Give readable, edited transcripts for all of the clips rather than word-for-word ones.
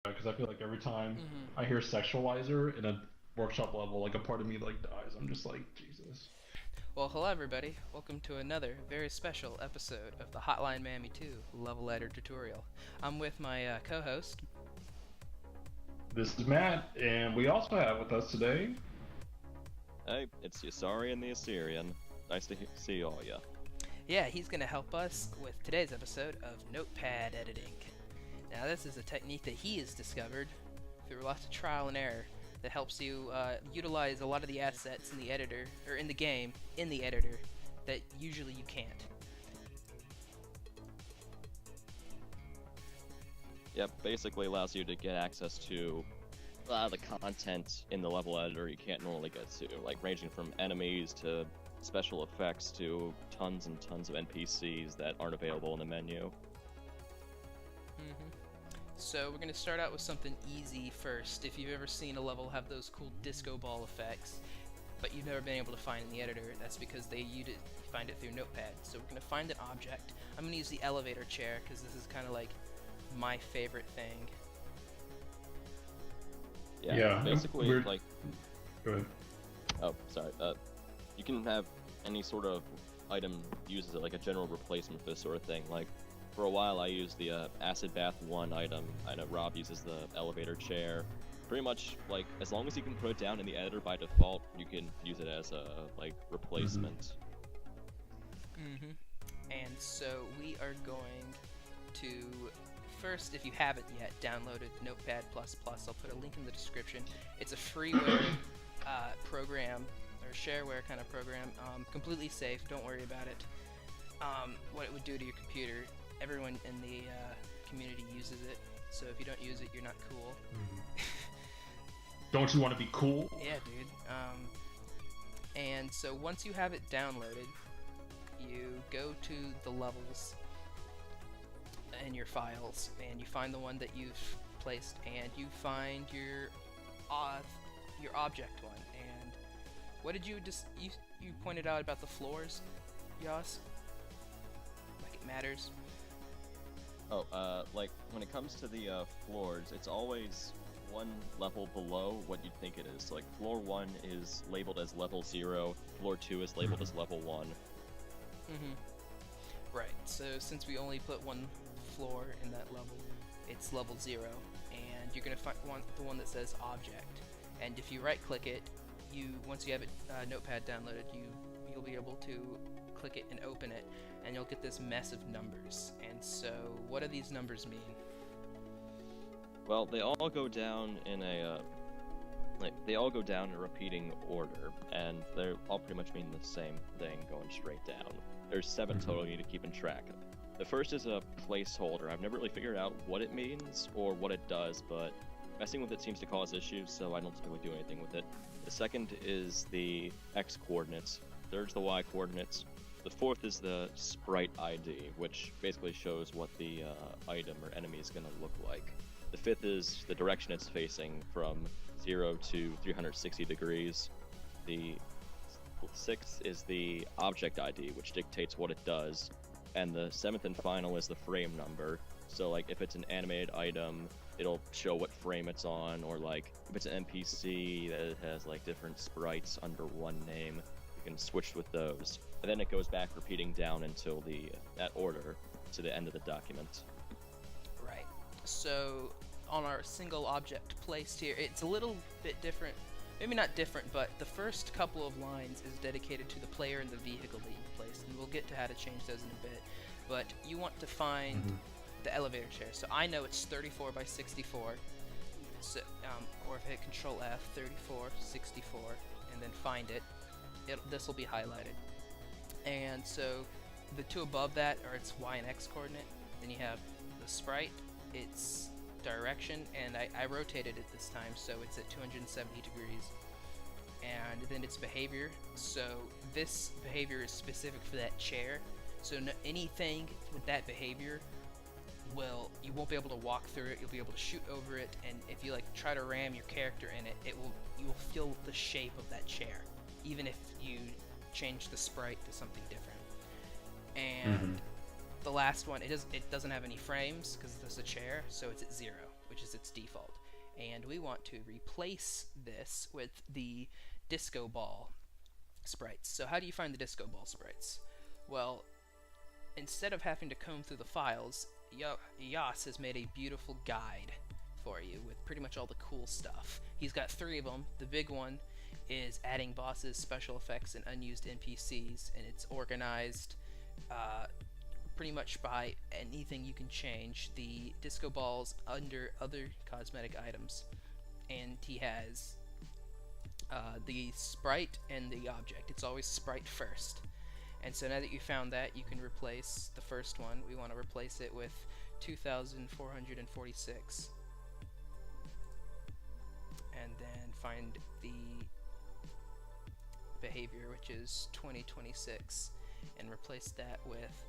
because I feel like every time hmm I hear sexualizer in a workshop level, like a part of me like dies. I'm just like Jesus. Well, hello everybody. Welcome to another very special episode of the Hotline Miami 2 level editor tutorial. I'm with my co-host. This is Matt, and we also have with us today. Hey, it's Yossarian the Assyrian. Nice to see all ya. Yeah, he's going to help us with today's episode of Notepad editing. Now, this is a technique that he has discovered through lots of trial and error that helps you utilize a lot of the assets in the editor, or in the game, in the editor, that usually you can't. Yep, basically allows you to get access to a lot of the content in the level editor you can't normally get to, like ranging from enemies to special effects to tons and tons of NPCs that aren't available in the menu. So we're going to start out with something easy first. If you've ever seen a level have those cool disco ball effects, but you've never been able to find in the editor, that's because you find it through Notepad. So we're going to find an object. I'm going to use the elevator chair because this is kind of like my favorite thing. Yeah, basically, we're. like, Go ahead. oh, sorry, you can have any sort of item used as like a general replacement for this sort of thing. Like, for a while I used the Acid Bath 1 item. I know Rob uses the elevator chair. Pretty much, like, as long as you can put it down in the editor by default, you can use it as a, like, replacement. And so we are going to first, if you haven't yet downloaded Notepad++, I'll put a link in the description. It's a freeware program, or shareware kind of program, completely safe, don't worry about it. What it would do to your computer, everyone in the community uses it, so if you don't use it, you're not cool. Don't you want to be cool? Yeah, dude. And so once you have it downloaded, you go to the levels in your files, and you find the one that you've placed, and you find your object one. And what did you you pointed out about the floors, Yoss? Like it matters. Oh, like, when it comes to the floors, it's always one level below what you'd think it is. So, like, floor 1 is labeled as level 0, floor 2 is labeled as level 1. Right, so since we only put one floor in that level, it's level 0, and you're going to want the one that says object. And if you right click it, once you have it Notepad downloaded, you'll be able to click it and open it, and you'll get this mess of numbers. And so what do these numbers mean? Well, they all go down in a repeating order, and they all pretty much mean the same thing going straight down. There's 7 total you need to keep in track of. The first is a placeholder. I've never really figured out what it means or what it does, but messing with it seems to cause issues, so I don't typically do anything with it. The second is the X coordinates. Third's the Y coordinates. The fourth is the sprite ID, which basically shows what the item or enemy is going to look like. The fifth is the direction it's facing from 0 to 360 degrees. The sixth is the object ID, which dictates what it does. And the seventh and final is the frame number. So, like, if it's an animated item, it'll show what frame it's on, or, like, if it's an NPC that it has, like, different sprites under one name, you can switch with those. And then it goes back repeating down until that order to the end of the document. Right. So on our single object placed here, it's a little bit different. Maybe not different, but the first couple of lines is dedicated to the player and the vehicle that you placed, and we'll get to how to change those in a bit. But you want to find the elevator chair. So I know it's 34 by 64. So, or if I hit Control F, 34, 64, and then find it, this will be highlighted. And so the two above that are its Y and X coordinate. Then you have the sprite, its direction, and I rotated it this time, so it's at 270 degrees. And then its behavior. So this behavior is specific for that chair. So anything with that behavior you won't be able to walk through it. You'll be able to shoot over it, and if you like try to ram your character in it, you will feel the shape of that chair, even if you change the sprite to something different. And the last one, it doesn't have any frames because it's a chair, so it's at 0. which is its default. And we want to replace this with the disco ball sprites. So how do you find the disco ball sprites? Well, instead of having to comb through the files, Yoss has made a beautiful guide for you with pretty much all the cool stuff. He's got 3 of them. The big one is adding bosses, special effects, and unused NPCs, and it's organized pretty much by anything you can change. The disco balls under other cosmetic items, and he has the sprite and the object. It's always sprite first. And so now that you found that, you can replace the first one. We want to replace it with 2446. And then find the behavior, which is 2026, and replace that with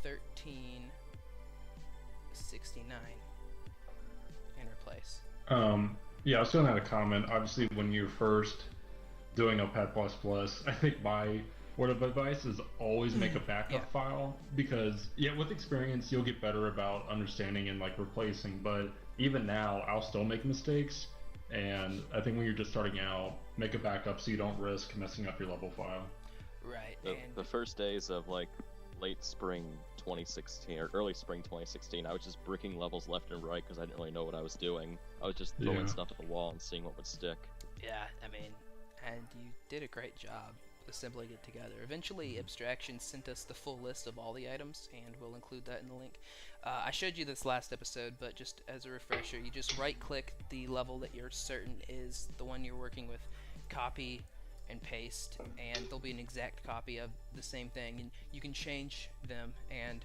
1369 and replace. Yeah, I was still had a comment. Obviously, when you're first doing Notepad++, I think my word of advice is always make a backup file, because with experience you'll get better about understanding and like replacing, but even now I'll still make mistakes, and I think when you're just starting out, make a backup so you don't risk messing up your level file. Right. The first days of like late spring 2016 or early spring 2016, I was just bricking levels left and right because I didn't really know what I was doing. I was just throwing stuff at the wall and seeing what would stick. Yeah, I mean, and you did a great job assembling it together. Eventually, Abstraction sent us the full list of all the items, and we'll include that in the link. I showed you this last episode, but just as a refresher, you just right-click the level that you're certain is the one you're working with, copy and paste, and there'll be an exact copy of the same thing, and you can change them, and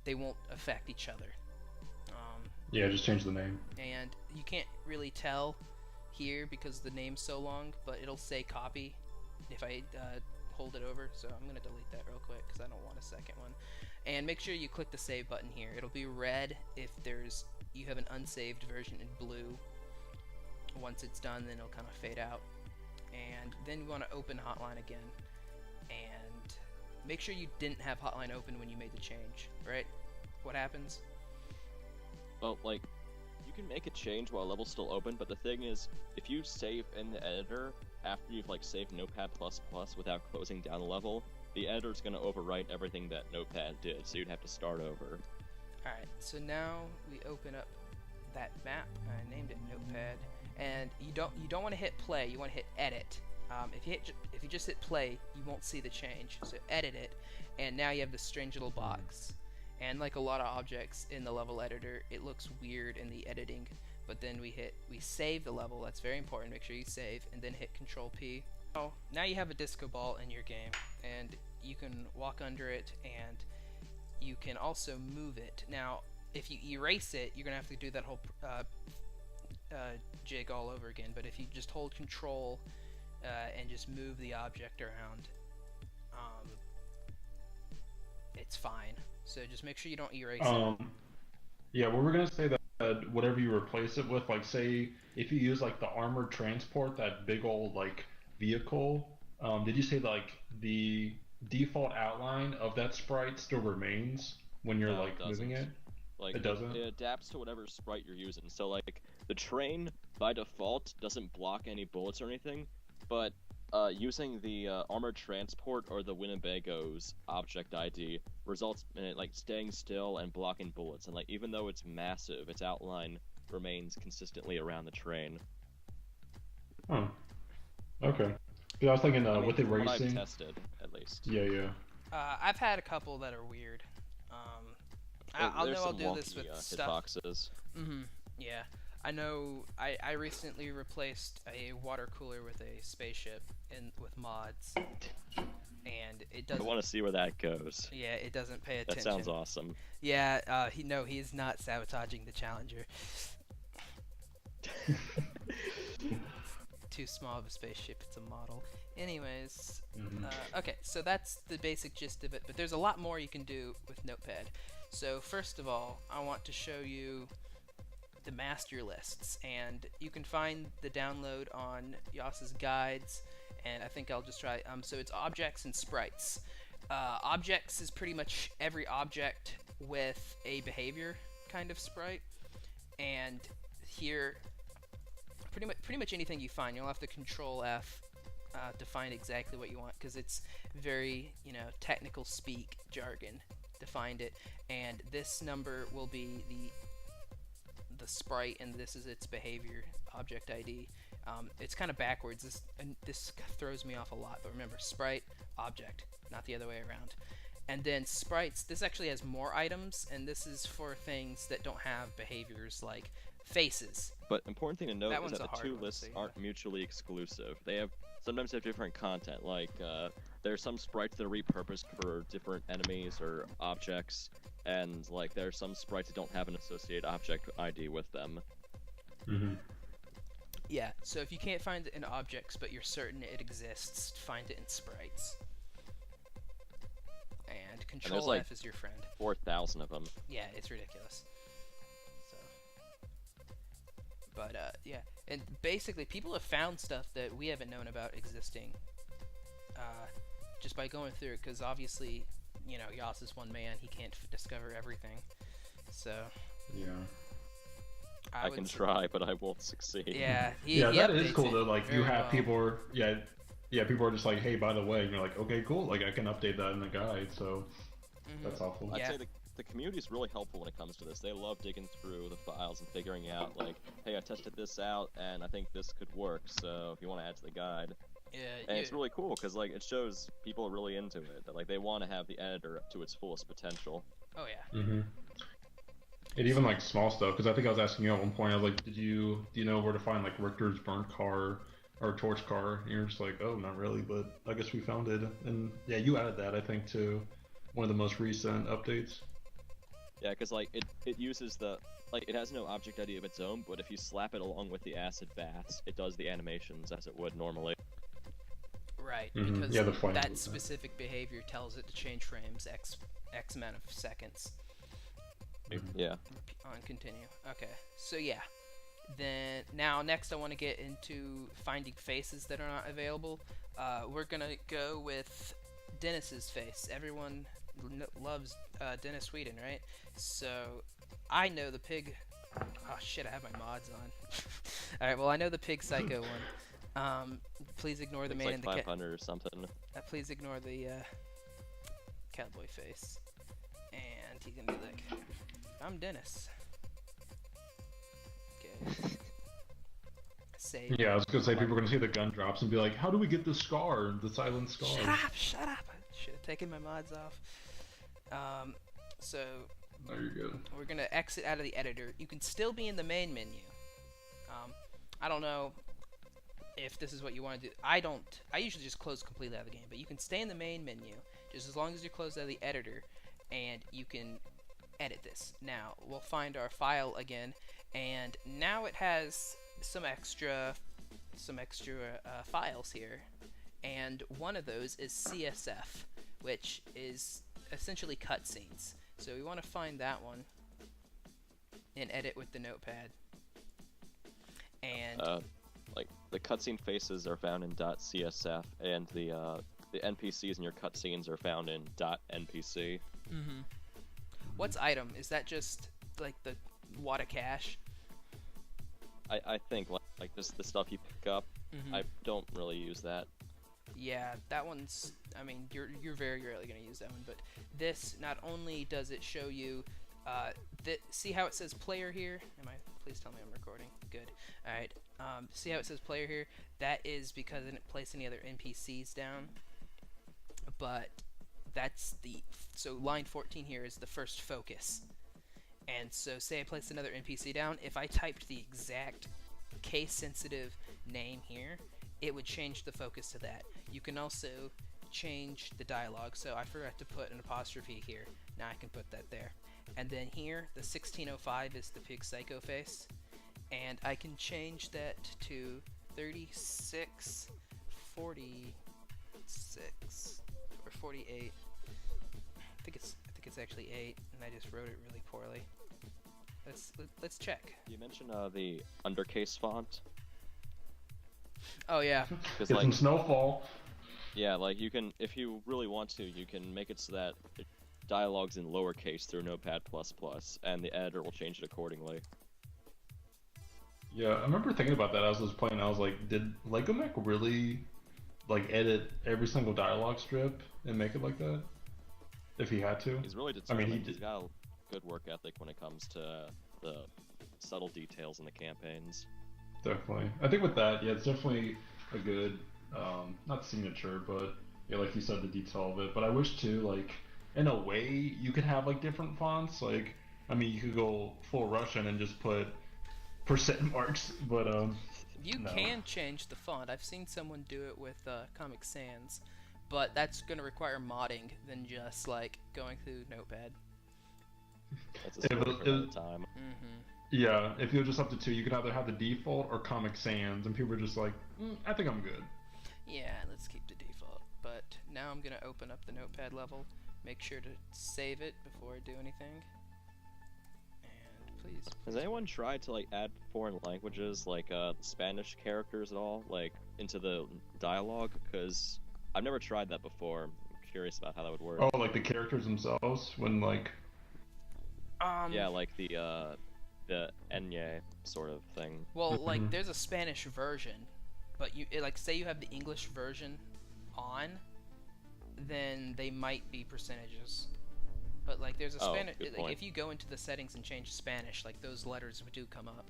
they won't affect each other. Yeah, just change the name. And you can't really tell here because the name's so long, but it'll say copy if I hold it over, so I'm going to delete that real quick because I don't want a second one. And make sure you click the save button here. It'll be red if you have an unsaved version, in blue. Once it's done, then it'll kind of fade out. And then we want to open Hotline again, and make sure you didn't have Hotline open when you made the change, right? What happens? Well, like, you can make a change while level's still open, but the thing is, if you save in the editor after you've like saved Notepad++ without closing down the level, the editor's going to overwrite everything that Notepad did, so you'd have to start over. Alright, so now we open up that map. I named it Notepad. And you don't want to hit play. You want to hit edit. If you just hit play, you won't see the change. So edit it, and now you have this strange little box. And like a lot of objects in the level editor, it looks weird in the editing. But then we save the level. That's very important. Make sure you save, and then hit Control P. Oh, now you have a disco ball in your game, and you can walk under it, and you can also move it. Now, if you erase it, you're gonna have to do that whole jig all over again, but if you just hold control and just move the object around, it's fine. So just make sure you don't erase it. Yeah, well, we're gonna say that whatever you replace it with, like say if you use like the armored transport, that big old like vehicle, did you say like the default outline of that sprite still remains when you're like moving it? Like, it doesn't? It adapts to whatever sprite you're using. So, like, the train, by default, doesn't block any bullets or anything, but using the armored transport or the Winnebago's object ID results in it, like, staying still and blocking bullets. And, like, even though it's massive, its outline remains consistently around the train. Oh. Okay. Yeah, I was thinking with it from racing... what I've tested, at least. Yeah. I've had a couple that are weird. I'll do this with stuff. Hitboxes. Yeah. I know I recently replaced a water cooler with a spaceship with mods. And it doesn't... I want to see where that goes. Yeah, it doesn't pay attention. That sounds awesome. Yeah, he is not sabotaging the Challenger. Too small of a spaceship, it's a model. Anyways, okay, so that's the basic gist of it, but there's a lot more you can do with Notepad. So first of all, I want to show you the master lists, and you can find the download on Yoss's guides, and I think I'll just try, so it's objects and sprites. Objects is pretty much every object with a behavior kind of sprite, and here, pretty much anything you find, you'll have to Control F to find exactly what you want, because it's very, technical speak jargon to find it. And this number will be the sprite, and this is its behavior object ID. It's kind of backwards. This throws me off a lot, but remember, sprite, object, not the other way around. And then sprites, this actually has more items, and this is for things that don't have behaviors like faces. But important thing to note is that the two lists to aren't mutually exclusive. They sometimes have different content, like there are some sprites that are repurposed for different enemies or objects, and like there are some sprites that don't have an associated object ID with them. Mm-hmm. Yeah, so if you can't find it in objects, but you're certain it exists, find it in sprites. And Control F is your friend. 4,000 of them. Yeah, it's ridiculous. So, but yeah, and basically people have found stuff that we haven't known about existing, just by going through it. Because obviously, Yoss is one man; he can't discover everything. So yeah. I can try, but I won't succeed. Yeah, that is cool though. Like you have people, people are just like, hey, by the way, and you're like, okay, cool. Like I can update that in the guide, so that's helpful. I'd say the community is really helpful when it comes to this. They love digging through the files and figuring out, like, hey, I tested this out, and I think this could work. So if you want to add to the guide, and it's really cool because like it shows people are really into it. That, like they want to have the editor up to its fullest potential. Oh yeah. Mm-hmm. And even like small stuff, because I think I was asking you at one point, I was like, do you know where to find like Richter's burnt car or torch car? And you're just like, oh, not really, but I guess we found it. And yeah, you added that, I think, to one of the most recent updates. Yeah, because like it uses it has no object ID of its own, but if you slap it along with the acid baths, it does the animations as it would normally. Right, Mm-hmm. because that specific behavior tells it to change frames X amount of seconds. Mm-hmm. Yeah. On continue. Okay, so yeah. Then next I want to get into finding faces that are not available. We're gonna go with Dennis's face. Everyone loves Dennis Sweden, right? So I know the pig. Oh shit! I have my mods on. All right. Well, I know the pig psycho one. Please ignore the man in the 500 or something. please ignore the cowboy face, and he's gonna be like, "I'm Dennis." Okay. Save. Yeah, I was gonna say people are gonna see the gun drops and be like, "How do we get the scar? The silent scar?" Shut up! I should have taken my mods off. So. There you go. We're gonna exit out of the editor. You can still be in the main menu. I don't know if this is what you want to do. I usually just close completely out of the game, but you can stay in the main menu just as long as you're closed out of the editor, and you can edit this. Now we'll find our file again, and now it has some extra files here, and one of those is CSF, which is essentially cutscenes. So we want to find that one and edit with the Notepad. And like the cutscene faces are found in .csf, and the NPCs in your cutscenes are found in .npc. Mm-hmm. What's item? Is that just like the wad of cash? I think like this the stuff you pick up. Mm-hmm. I don't really use that. Yeah, that one's. I mean, you're very rarely gonna use that one, but this not only does it show you, see how it says player here? Please tell me I'm recording. Good. All right. See how it says player here? That is because I didn't place any other NPCs down. But so line 14 here is the first focus. And so say I placed another NPC down. If I typed the exact case-sensitive name here, it would change the focus to that. You can also change the dialogue. So I forgot to put an apostrophe here. Now I can put that there. And then here, the 1605 is the pig psycho face. And I can change that to 3646 or 48. I think it's actually 8, and I just wrote it really poorly. Let's check. You mentioned the undercase font. Oh yeah. Get some snowfall. Yeah, like you can, if you really want to, you can make it so that dialogue's in lowercase through Notepad++, and the editor will change it accordingly. Yeah, I remember thinking about that as I was playing. I was like, did Lego Mech really like edit every single dialogue strip and make it like that? If he had to? He's really I mean, determined. he He's did. got a good work ethic when it comes to the subtle details in the campaigns. Definitely. I think with that, yeah, it's definitely a good, not signature, but yeah, like you said, the detail of it. But I wish too, like, in a way, you could have like different fonts. Like, I mean, you could go full Russian and just put percent marks, but You no. can change the font. I've seen someone do it with Comic Sans, but that's going to require modding than just like going through Notepad. That's a It story was, for it another was- time. yeah, if you're just up to two, you could either have the default or Comic Sans, and people are just like, I think I'm good. Yeah, let's keep the default. But now I'm going to open up the Notepad level. Make sure to save it before I do anything. And please. Has anyone tried to like add foreign languages, like Spanish characters at all, like into the dialogue? Because I've never tried that before. I'm curious about how that would work. Oh, like the characters themselves, when like, Yeah, like the Enye sort of thing. Well, like Mhm. there's a Spanish version, but like say you have the English version on, then they might be percentages. But like there's a Oh, Spanish, good like point. if you go into the settings and change Spanish, like those letters do come up.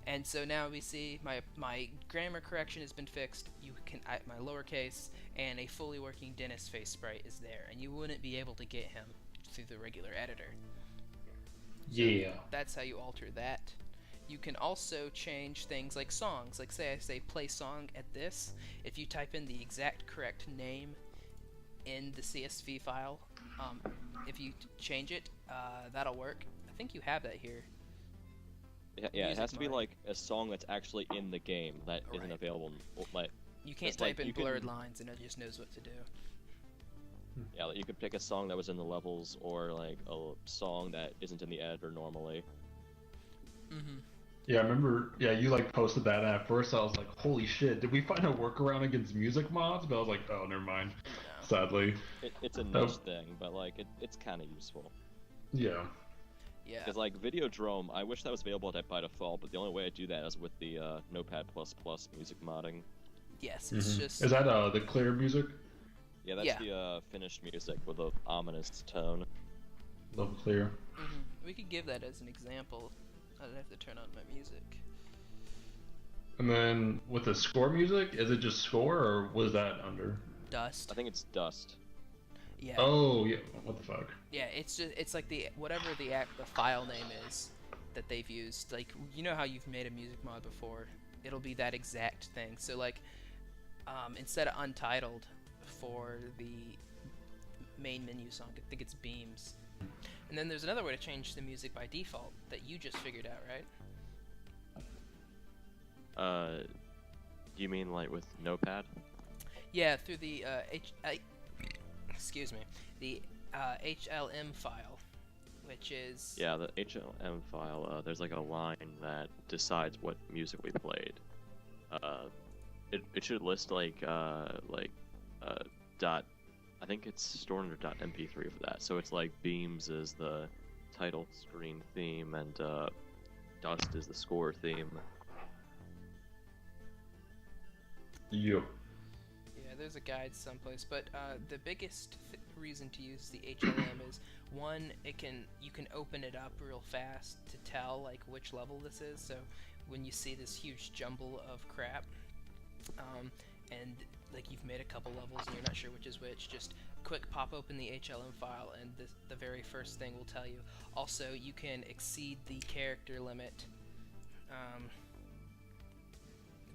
And so now we see my grammar correction has been fixed. You can my lowercase and a fully working Dennis face sprite is there, and you wouldn't be able to get him through the regular editor. yeah. That's how you alter that. You can also change things like songs. Like say I say play song at this. If you type in the exact correct name in the CSV file, if you change it, that'll work. I think you have that here. Yeah, it Music has to be mod. like a song that's actually in the game that isn't Right. available. Like, You can't It's like type in you can- blurred lines and it just knows what to do. yeah, like you could pick a song that was in the levels, or like a song that isn't in the editor normally. Mm-hmm. Yeah, I remember. Yeah, you like posted that, and at first I was like, "Holy shit! Did we find a workaround against music mods?" But I was like, "Oh, never mind." No. Sadly, It's a Oh. niche thing, but like it's kind of useful. yeah. Yeah. Because like Videodrome, I wish that was available by default, but the only way I do that is with the Notepad++ music modding. Yes, it's Mhm. just. Is that the clear music? Yeah, that's Yeah. the finished music with a ominous tone. Love clear. We could give that as an example. I'd have to turn on my music. And then with the score music, is it just score or was that under? Dust. I think it's Dust. Yeah. Oh yeah. What the fuck? Yeah, it's like the whatever the file name is that they've used. Like you know how you've made a music mod before, it'll be that exact thing. So like, instead of untitled for the main menu song, I think it's Beams. And then there's another way to change the music by default that you just figured out, right? Do you mean like with Notepad? Yeah, through the excuse me, the HLM file, which is Yeah, the HLM file. There's like a line that decides what music we played. It should list like dot. I think it's stored under .mp3 for that. So it's like Beams is the title screen theme, and Dust is the score theme. Yep. Yeah, there's a guide someplace, but the biggest reason to use the HLM is one, you can open it up real fast to tell like which level this is. So when you see this huge jumble of crap, and like you've made a couple levels and you're not sure which is which, just quick pop open the HLM file and the very first thing will tell you. Also, you can exceed the character limit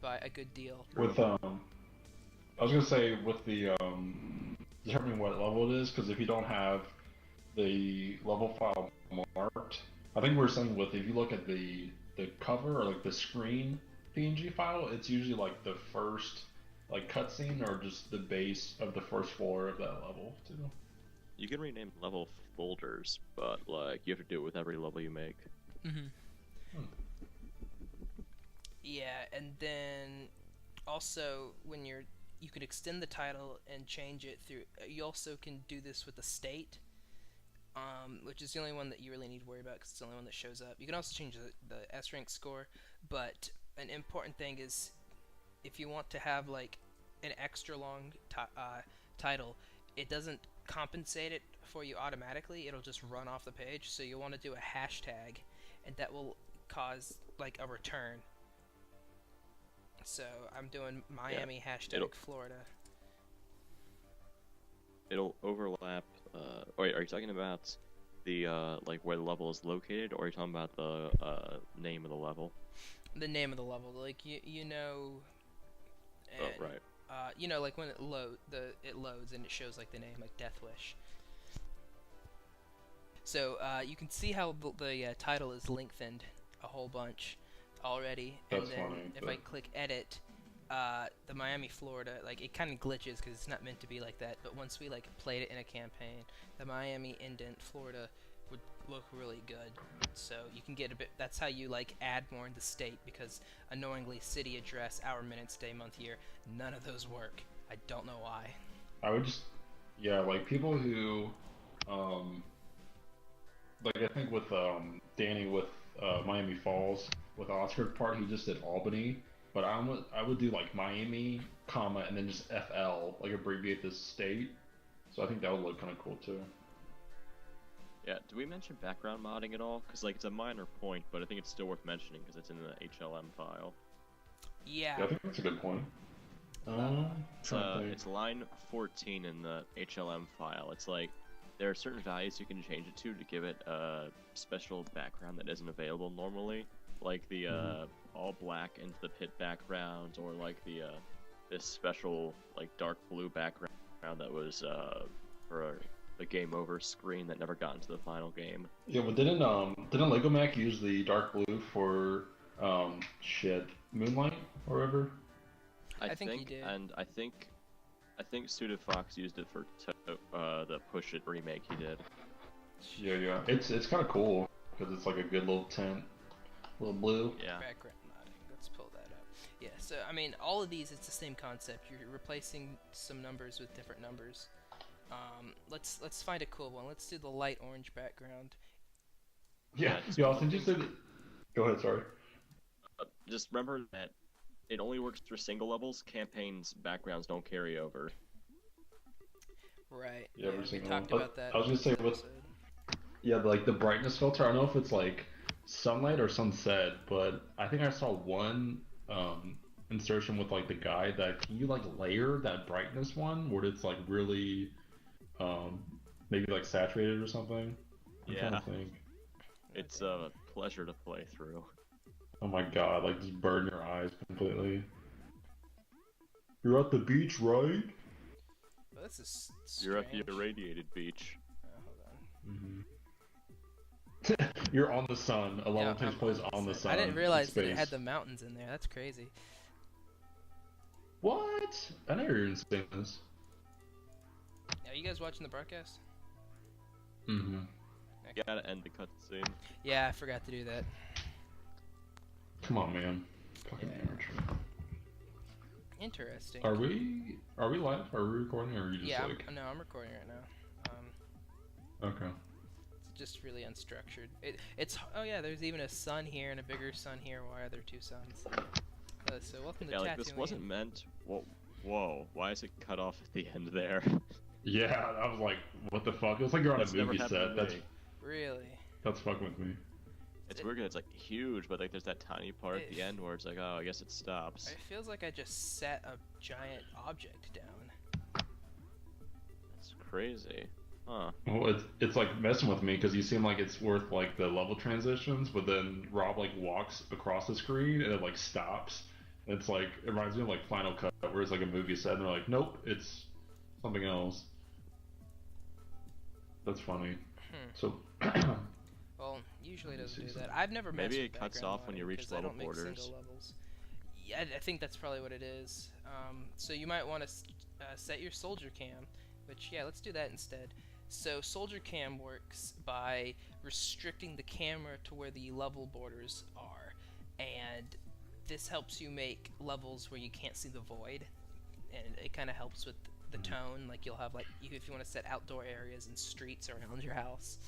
by a good deal. With I was gonna say with the determining what level it is, because if you don't have the level file marked, I think we're saying with if you look at the cover or like the screen PNG file, it's usually like the first like cutscene or just the base of the first floor of that level too. You can rename level folders, but like you have to do it with every level you make. Yeah, and then also when you can extend the title and change it through. You also can do this with the state, which is the only one that you really need to worry about because it's the only one that shows up. You can also change the S rank score, but an important thing is, if you want to have like an extra long title, it doesn't compensate it for you automatically. It'll just run off the page. So you want to do a hashtag, and that will cause like a return. So I'm doing Miami hashtag Florida. It'll overlap. Wait, are you talking about the like where the level is located, or are you talking about the name of the level? The name of the level, like you know. And, oh right. You know, like when it loads and it shows like the name, like Death Wish. So you can see how the title is lengthened a whole bunch already. That's and then funny, if I click edit, the Miami, Florida, like it kind of glitches because it's not meant to be like that. But once we like played it in a campaign, the Miami indent Florida would look really good. So you can get a bit. That's how you like add more in the state, because annoyingly city, address, hour, minutes, day, month, year, none of those work. I don't know why. I would just, yeah, like people who, like I think with Danny with Miami Falls, with Oscar part, he just did Albany, but I would do like Miami, comma, and then just FL, like abbreviate the state. So I think that would look kind of cool too. Yeah, do we mention background modding at all? Because like it's a minor point, but I think it's still worth mentioning because it's in the HLM file. Yeah. Yeah, I think that's a good point. It's line 14 in the HLM file. It's like there are certain values you can change it to give it a special background that isn't available normally, like the all black into the pit background, or like the this special like dark blue background that was for the game over screen that never got into the final game. Yeah, but didn't Lego Mac use the dark blue for Moonlight or whatever? I think he did. And I think Suited Fox used it for the Push It remake he did. Yeah. It's kind of cool because it's like a good little tint, little blue. Yeah. Background modding. Let's pull that up. Yeah. So I mean, all of these, it's the same concept. You're replacing some numbers with different numbers. Let's find a cool one. Let's do the light orange background. Yeah. Austin, just said. Go ahead. Sorry. Just remember that it only works for single levels. Campaigns backgrounds don't carry over. Right. Yeah, we talked about that. I was gonna say like the brightness filter. I don't know if it's like sunlight or sunset, but I think I saw one insertion with like the guide that can you like layer that brightness one where it's like really maybe like saturated or something. I'm trying to think. It's a pleasure to play through. Oh my god, like just burn your eyes completely. You're at the beach, right? Well, this is You're at the irradiated beach. Hold on. You're on the sun. A level takes place on the sun. I didn't realize that it had the mountains in there. That's crazy. What? I never even seen this. Are you guys watching the broadcast? Mm-hmm. You gotta end the cutscene. Yeah, I forgot to do that. Come on, man. Fucking amateur. Interesting. Are we live? Are we recording, or are you just like? No, I'm recording right now. Okay. It's just really unstructured. It's oh yeah, there's even a sun here and a bigger sun here. Why are there two suns? So welcome to like this wasn't meant. Whoa! Why is it cut off at the end there? Yeah, I was like, what the fuck? It was like you're on a movie set. That's really. That's fucking with me. It's weird. It's like huge, but like there's that tiny part at the end where it's like, oh, I guess it stops. It feels like I just set a giant object down. That's crazy. Huh. Well, it's like messing with me because you seem like it's worth like the level transitions, but then Rob like walks across the screen and it like stops. It's like it reminds me of like Final Cut, where it's like a movie set and they're like, nope, it's something else. That's funny. So. Well, usually it doesn't do that. I've never messed Maybe with it cuts off when you reach level borders. Yeah, I think that's probably what it is. So you might want to set your soldier cam, which yeah, let's do that instead. So soldier cam works by restricting the camera to where the level borders are, and this helps you make levels where you can't see the void, and it kind of helps with the tone. Like you'll have like if you want to set outdoor areas and streets around your house.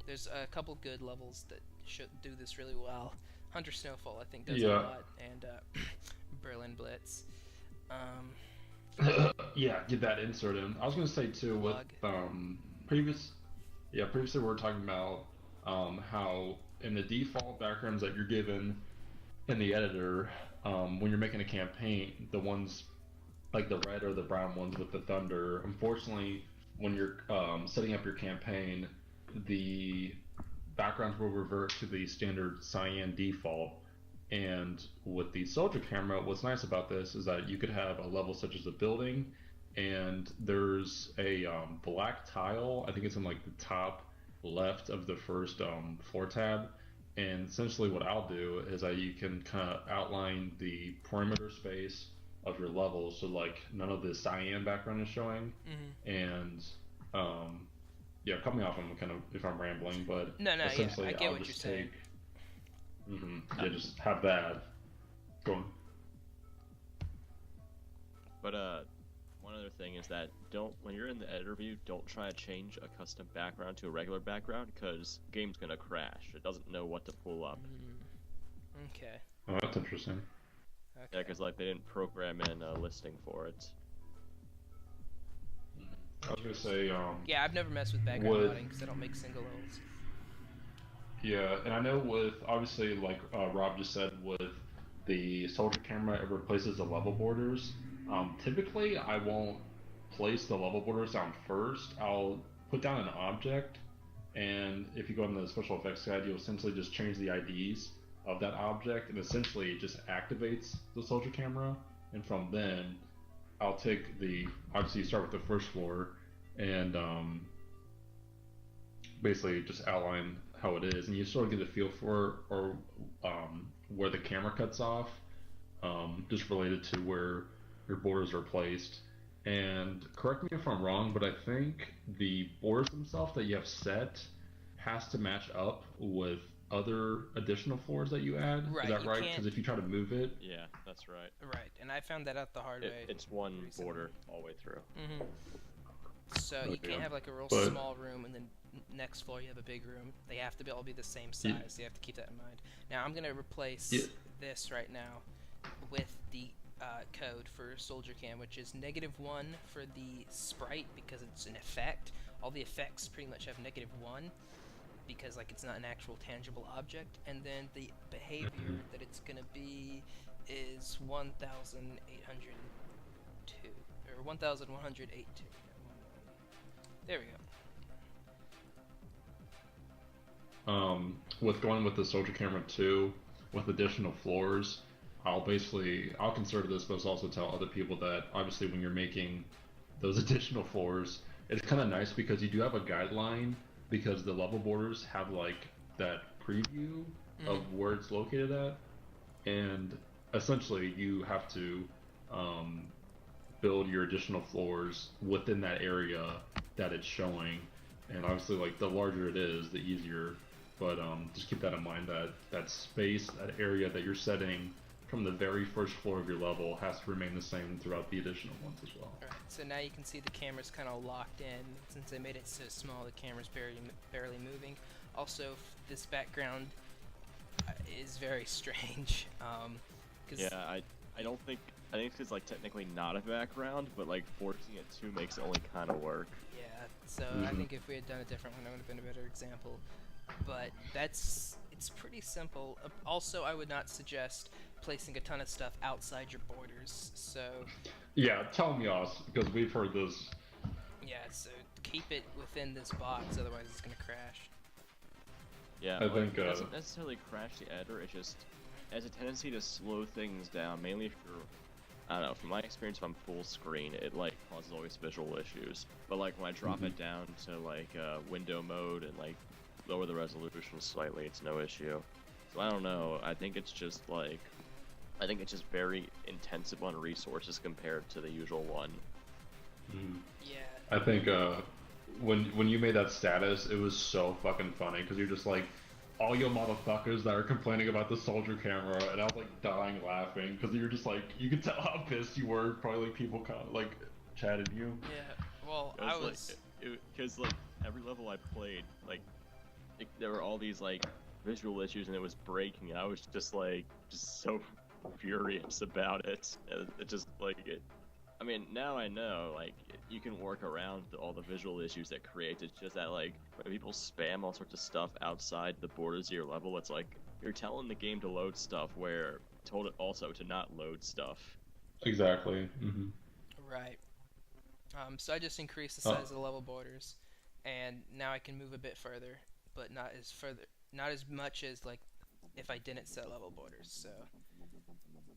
There's a couple good levels that should do this really well. Hunter Snowfall, I think, does a lot, and Berlin Blitz. Yeah, get that insert in. I was gonna say too with previously we were talking about how in the default backgrounds that you're given in the editor, when you're making a campaign, the ones like the red or the brown ones with the thunder, unfortunately, when you're setting up your campaign, the backgrounds will revert to the standard cyan default. And with the soldier camera, what's nice about this is that you could have a level such as a building, and there's a black tile. I think it's in like the top left of the first floor tab. And essentially, what I'll do is that you can kind of outline the perimeter space of your level, so like none of the cyan background is showing. And yeah, cut me off if I'm rambling, but no, essentially I get I'll what just you're take. Yeah, just have that. Go on. But one other thing is that when you're in the editor view, don't try to change a custom background to a regular background, because game's gonna crash. It doesn't know what to pull up. Okay. Oh, that's interesting. Okay. Yeah, because like they didn't program in a listing for it. I was gonna say, yeah, I've never messed with background modding because I don't make single levels. Yeah, and I know with, obviously, like Rob just said, with the soldier camera, it replaces the level borders. Typically, I won't place the level borders down first. I'll put down an object, and if you go in the special effects guide, you'll essentially just change the IDs of that object, and essentially it just activates the soldier camera. And from then, I'll take obviously you start with the first floor, and basically just outline how it is, and you sort of get a feel for where the camera cuts off, just related to where your borders are placed. And correct me if I'm wrong, but I think the borders themselves that you have set has to match up with other additional floors that you add. Right, is that right? Because if you try to move it, yeah, that's right. Right, and I found that out the hard way. It's one border all the way through. So you can't have like a real small room and then next floor you have a big room. They have to all be the same size. So you have to keep that in mind. Now I'm gonna replace this right now with the code for Soldier Cam, which is -1 for the sprite because it's an effect. All the effects pretty much have -1 because like it's not an actual tangible object. And then the behavior that it's gonna be is 1,802 or 1,182. There we go. With going with the soldier camera 2 with additional floors, I'll consider this, but also tell other people that obviously when you're making those additional floors, it's kind of nice because you do have a guideline, because the level borders have like that preview of where it's located at, and essentially you have to build your additional floors within that area that it's showing. And obviously, like, the larger it is, the easier. But just keep that in mind, that space, that area that you're setting from the very first floor of your level has to remain the same throughout the additional ones as well. Alright, so now you can see the camera's kind of locked in. Since they made it so small, the camera's barely moving. Also, this background is very strange. Yeah, I think it's like technically not a background, but like forcing it to makes it only kind of work. Yeah, so I think if we had done a different one, it would have been a better example. But it's pretty simple. Also, I would not suggest placing a ton of stuff outside your borders. So yeah, tell me, Yoss, because we've heard this. Yeah, so keep it within this box, otherwise it's gonna crash. Yeah, I think it doesn't necessarily crash the editor. It just has a tendency to slow things down, mainly if you're, I don't know, from my experience, if I'm full screen, it like causes always visual issues. But like when I drop it down to like window mode and like lower the resolution slightly, it's no issue. So I don't know, I think it's just very intensive on resources compared to the usual one. Yeah. I think when you made that status, it was so fucking funny, because you're just like, all you motherfuckers that are complaining about the soldier camera, and I was like dying laughing, because you're just like, you could tell how pissed you were, probably like people kind of like chatted you. Yeah, well, I was... Because like every level I played, like there were all these like visual issues and it was breaking, I was just so furious about it. It just I mean, now I know, like, you can work around all the visual issues that create. It's just that, like, when people spam all sorts of stuff outside the borders of your level, it's like, you're telling the game to load stuff where told it also to not load stuff. Exactly. Mm-hmm. Right. So I just increased the size of the level borders, and now I can move a bit further, but not as much as, like, if I didn't set level borders, so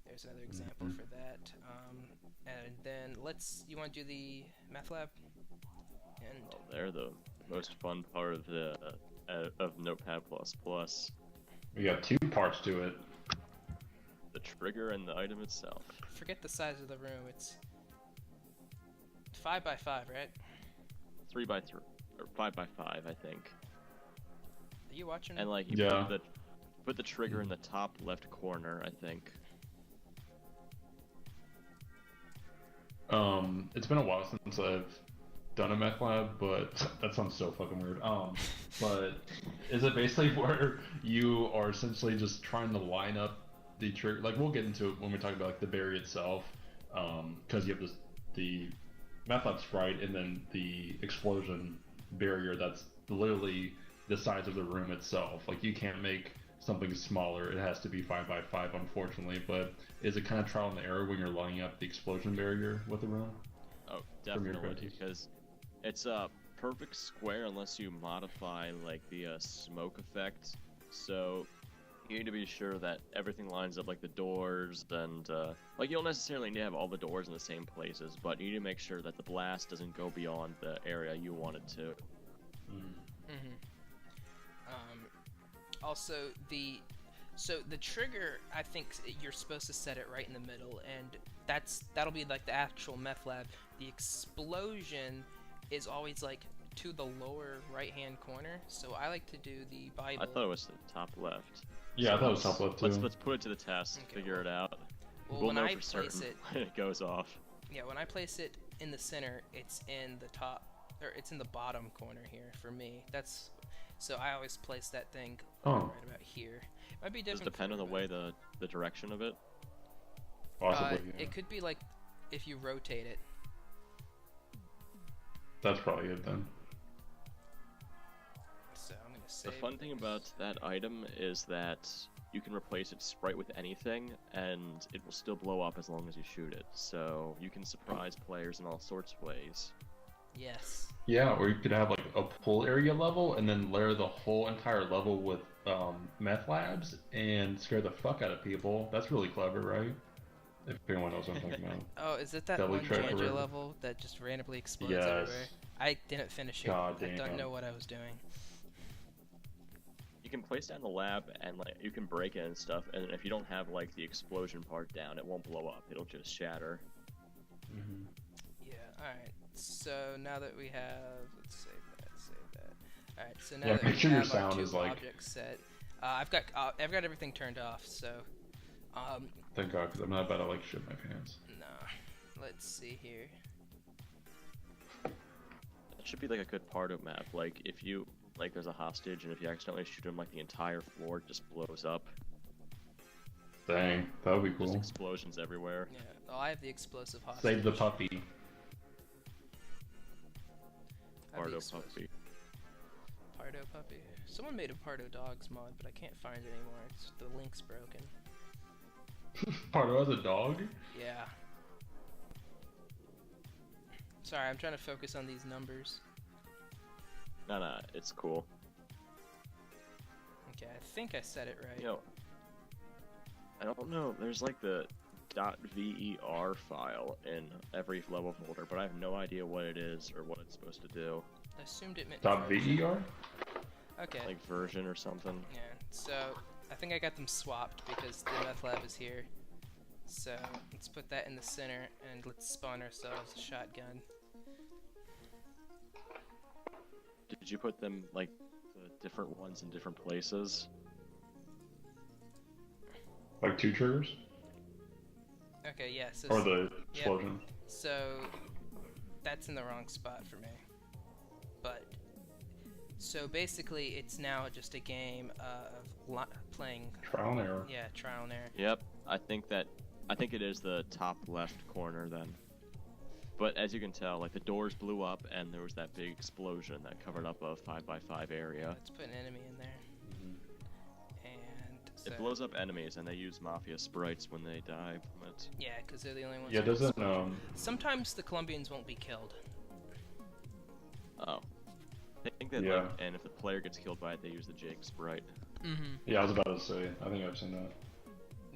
there's another example for that. And then you want to do the math lab? And they're the most fun part of the of Notepad++. We got 2 parts to it. The trigger and the item itself. Forget the size of the room. It's 5 by 5, right? 3 by 3 or 5 by 5, I think. Are you watching? And like you put the trigger in the top left corner, I think. It's been a while since I've done a meth lab, but that sounds so fucking weird. But is it basically where you are essentially just trying to line up the trigger? Like, we'll get into it when we talk about, like, the barrier itself, because you have the meth lab sprite and then the explosion barrier that's literally the size of the room itself. Like, you can't make something smaller. It has to be 5 by 5, unfortunately. But is it kind of trial and error when you're lining up the explosion barrier with the room? Oh, definitely, because it's a perfect square unless you modify, like, the smoke effect. So you need to be sure that everything lines up, like the doors, and like, you don't necessarily need to have all the doors in the same places, but you need to make sure that the blast doesn't go beyond the area you want it to. Also, the trigger, I think you're supposed to set it right in the middle, and that'll be like the actual meth lab. The explosion is always like to the lower right hand corner, so I like to do the Bible. I thought it was the top left. Yeah, so I thought it was top left too. Let's put it to the test, figure it out. Well, we'll when know I for place certain it, when it goes off. Yeah, when I place it in the center, it's in the top, or it's in the bottom corner here for me. So I always place that thing right about here. It might be different. Does it depend on the way the direction of it? Possibly, yeah. It could be like if you rotate it. That's probably it then. So I'm gonna save. The fun thing about that item is that you can replace its sprite with anything, and it will still blow up as long as you shoot it. So you can surprise players in all sorts of ways. Yes. Yeah, or you could have, like, a pool area level and then layer the whole entire level with meth labs and scare the fuck out of people. That's really clever, right? If anyone knows what I'm talking about. Oh, is it that Double one track Janja or- level that just randomly explodes Yes. everywhere? I didn't finish it. God I don't damn. know what I was doing. You can place down the lab and, like, you can break it and stuff, and if you don't have, like, the explosion part down, it won't blow up. It'll just shatter. Mm-hmm. Yeah. All right. So now that we have, let's save that. All right. So now Yeah, that make we sure your have our sound two is, like- objects set, I've got everything turned off. So, Thank God, because I'm not about to, like, shit my pants. nah. Let's see here. That should be, like, a good Pardo map. Like, if you, like, there's a hostage, and if you accidentally shoot him, like, the entire floor just blows up. Dang, that would be Just cool. explosions everywhere. Yeah. Oh, I have the explosive hostage. Save the puppy. I have the Pardo explosive- puppy. Pardo puppy. Someone made a Pardo dogs mod, but I can't find it anymore. The link's broken. Pardo has a dog? Yeah. Sorry, I'm trying to focus on these numbers. Nah, it's cool. Okay, I think I said it right. You know, I don't know, there's, like, the .ver file in every level folder, but I have no idea what it is or what it's supposed to do. I assumed it meant .ver? Okay. Like version or something. Yeah, so I think I got them swapped because the meth lab is here. So let's put that in the center and let's spawn ourselves a shotgun. Did you put them, like, the different ones in different places? Like 2 triggers? Okay, yeah, so Or the explosion? so that's in the wrong spot for me. But So basically, it's now just a game of playing Trial and error. Yeah, trial and error. Yep, I think it is the top left corner then. But as you can tell, like the doors blew up and there was that big explosion that covered up a 5x5 area. Let's put an enemy in there. And so, it blows up enemies and they use Mafia sprites when they die from it. yeah, because they're the only ones. Yeah, doesn't Sometimes the Colombians won't be killed. Oh. I think that like, and if the player gets killed by it, they use the Jake sprite. Yeah, I was about to say. I think I've seen that.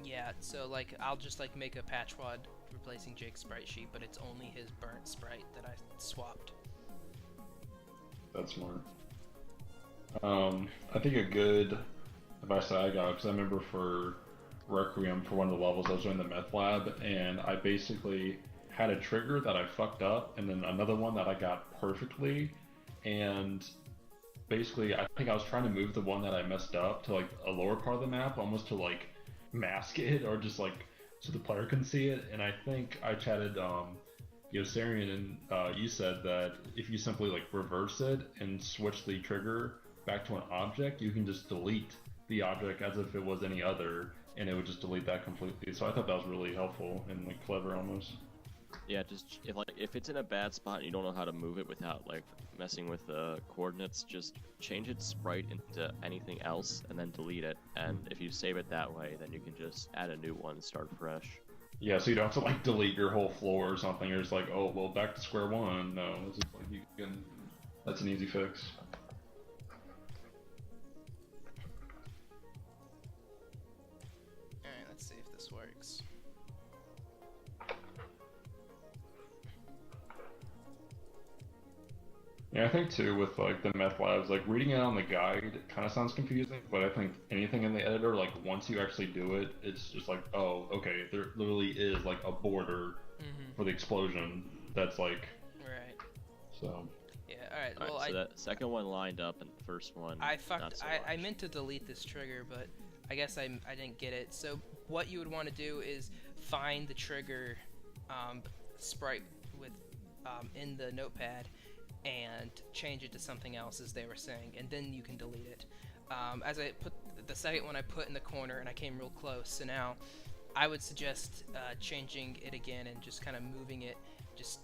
Yeah, so like I'll just like make a patch wad replacing Jake's sprite sheet, but it's only his burnt sprite that I swapped. That's smart. I think a good advice that I got, because I remember for Requiem, for one of the levels, I was doing the meth lab, and I basically had a trigger that I fucked up, and then another one that I got perfectly, and basically I think I was trying to move the one that I messed up to like a lower part of the map, almost to like mask it, or just like so the player can see it. And I think I chatted Yossarian, and you said that if you simply like reverse it and switch the trigger back to an object, you can just delete the object as if it was any other, and it would just delete that completely. So I thought that was really helpful and like clever almost. Yeah, just if it's in a bad spot and you don't know how to move it without like messing with the coordinates, just change its sprite into anything else and then delete it. And if you save it that way, then you can just add a new one and start fresh. Yeah, so you don't have to like delete your whole floor or something. You're just like, oh well, back to square one. No, it's just like you can. That's an easy fix. Alright, let's see if this works. Yeah, I think too with like the meth labs, like reading it on the guide kind of sounds confusing, but I think anything in the editor, like once you actually do it, it's just like, oh, okay, there literally is like a border for the explosion that's like, right. So. Yeah, alright, well, so that second one lined up and the first one, I fucked, not so I much. meant to delete this trigger, but I guess I didn't get it. So what you would want to do is find the trigger sprite with in the notepad and change it to something else, as they were saying, and then you can delete it. As I put the second one, I put in the corner and I came real close, so now I would suggest changing it again and just kind of moving it, just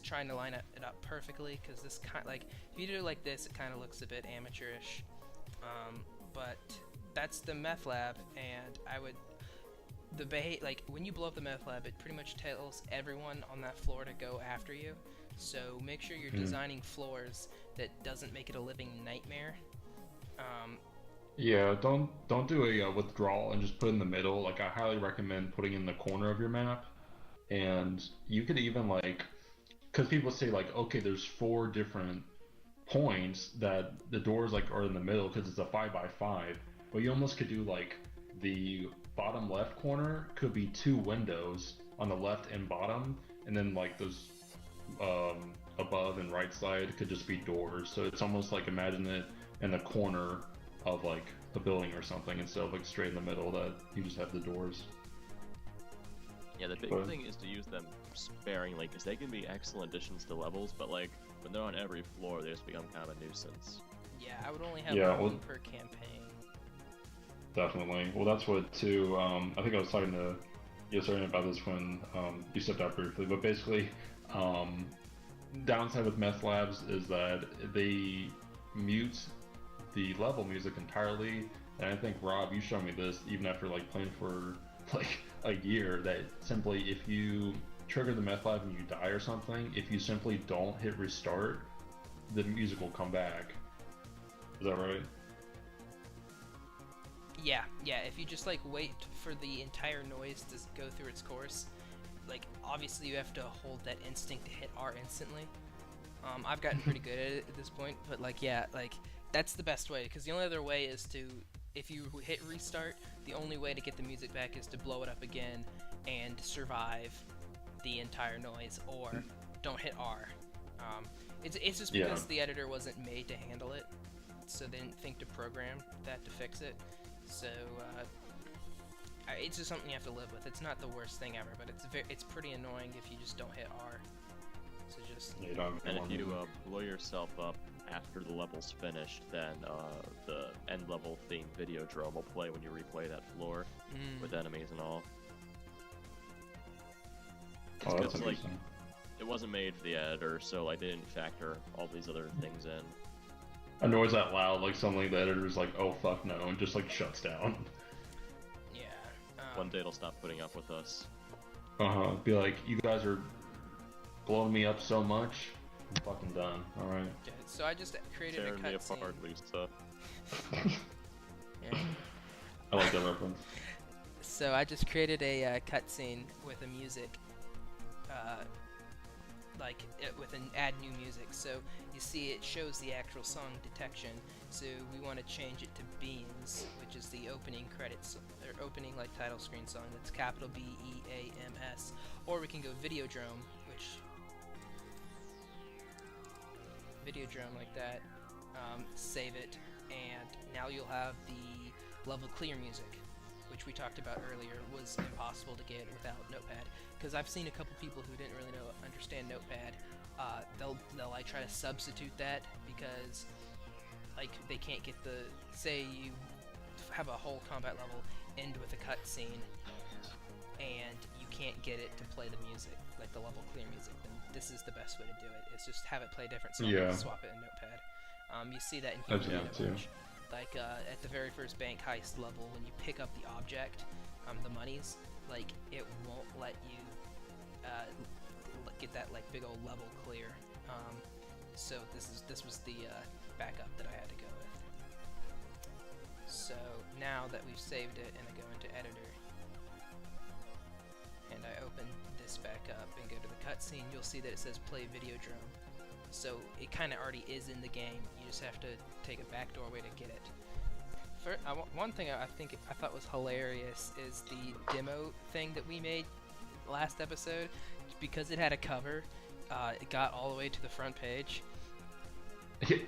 trying to line it up perfectly, because this kind like if you do it like this, it kind of looks a bit amateurish. But that's the meth lab, and I would like when you blow up the meth lab, it pretty much tells everyone on that floor to go after you. So make sure you're designing floors that doesn't make it a living nightmare. Yeah, don't do a withdrawal and just put it in the middle. Like I highly recommend putting in the corner of your map, and you could even like, because people say like, okay, there's 4 different points that the doors like are in the middle because it's a 5x5, but you almost could do like the bottom left corner could be 2 windows on the left and bottom, and then like those above and right side could just be doors. So it's almost like imagine it in the corner of like a building or something instead of like straight in the middle that you just have the doors. Yeah, the big thing is to use them sparingly, because they can be excellent additions to levels, but like when they're on every floor, they just become kind of a nuisance. Yeah, I would only have one per campaign. Definitely. Well, that's what too. I think I was talking to Yossarian about this when you stepped out briefly, but basically, downside with meth labs is that they mute the level music entirely. And I think Rob, you showed me this even after like playing for like a year, that simply if you trigger the meth lab and you die or something, if you simply don't hit restart, the music will come back. Is that right? Yeah, if you just like wait for the entire noise to go through its course, like obviously you have to hold that instinct to hit R instantly. I've gotten pretty good at it at this point, but like yeah, like that's the best way, because the only other way is to, if you hit restart, the only way to get the music back is to blow it up again and survive the entire noise, or don't hit R. It's just because the editor wasn't made to handle it, so they didn't think to program that to fix it. So it's just something you have to live with. It's not the worst thing ever, but it's pretty annoying if you just don't hit R. So just You don't have to And go if on you music. blow yourself up after the level's finished, then the end level theme video drum will play when you replay that floor with enemies and all. Oh, that's It's like interesting. it wasn't made for the editor, so like they didn't factor all these other things in. A noise that loud, like suddenly the editor's like, oh fuck no, and just like shuts down. yeah. One day it'll stop putting up with us. Be like, you guys are blowing me up so much. I'm fucking done. All right. Okay, so I just created Tearing a me cutscene. apart, Lisa. Yeah. I like that reference. So I just created a cutscene with a music, with an add new music. So you see, it shows the actual song detection. So we want to change it to Beams, which is the opening credits or opening like title screen song. That's capital BEAMS. Or we can go Videodrome, which Videodrome like that. Save it, and now you'll have the level clear music, which we talked about earlier was impossible to get without Notepad. Because I've seen a couple people who didn't really understand Notepad. They'll like try to substitute that because like they can't get the, say you have a whole combat level end with a cutscene and you can't get it to play the music, like the level clear music. Then this is the best way to do it. It's just have it play a different song Yeah. and swap it in Notepad. You see that in I've Human seen that too. Damage. Like at the very first bank heist level, when you pick up the object, the monies, like it won't let you get that like big old level clear. So this was the backup that I had to go with. So now that we've saved it and I go into editor and I open this back up and go to the cutscene, you'll see that it says play Videodrome. So it kind of already is in the game. You just have to take a backdoor way to get it. One thing I thought was hilarious is the demo thing that we made last episode. Because it had a cover, it got all the way to the front page.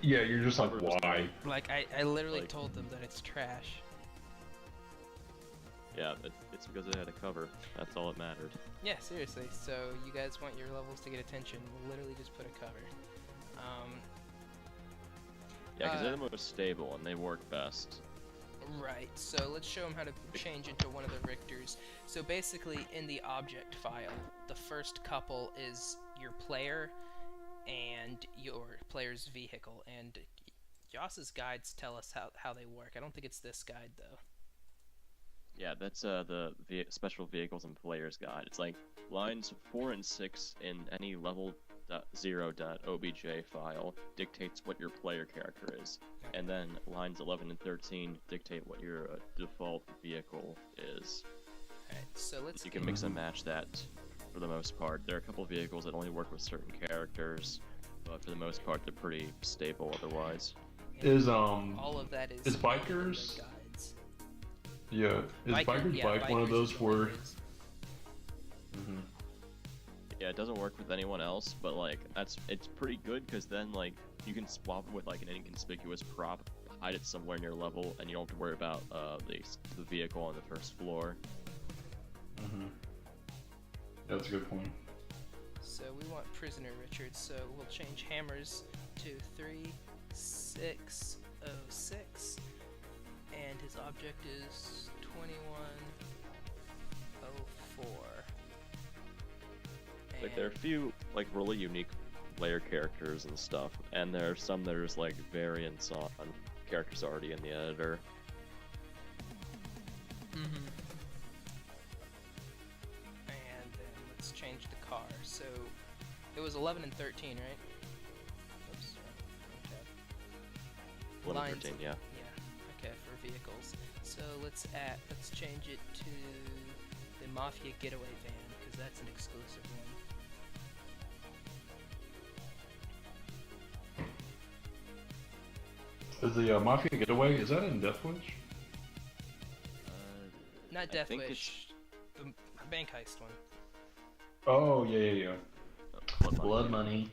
Yeah, you're just like, why? Like I literally Like- told them that it's trash. Yeah, it's because it had a cover. That's all that mattered. Yeah, seriously. So you guys want your levels to get attention? Literally just put a cover. Yeah, because they're the most stable and they work best. Right, so let's show them how to change into one of the Richters. So basically, in the object file, the first couple is your player and your player's vehicle. And Yoss's guides tell us how they work. I don't think it's this guide, though. Yeah, that's the special vehicles and players guide. It's like lines 4 and 6 in any level.0.obj file dictates what your player character is, and then lines 11 and 13 dictate what your default vehicle is. Alright, so let's You can mix and match that for the most part. There are a couple of vehicles that only work with certain characters, but for the most part they're pretty stable otherwise. Is all of that is bikers- in the guides. Yeah, is Biker's Bike one of Bikers those is one where? of those. Yeah, it doesn't work with anyone else, but like it's pretty good because then like you can swap it with like an inconspicuous prop, hide it somewhere in your level, and you don't have to worry about the vehicle on the first floor. Yeah, that's a good point. So we want Prisoner Richard, so we'll change hammers to 3606, and his object is 2104. Like there are a few like really unique player characters and stuff, and there are some that are just like variants on characters already in the editor. And then let's change the car. So it was 11 and 13, right? Oops. Wrong tab. 11 and 13, yeah. Yeah. Okay, for vehicles. So let's change it to the Mafia Getaway Van because that's an exclusive one. Is the Mafia Getaway, is that in Death Wish? Not I Death think Wish. The bank heist one. Oh, yeah. Blood money.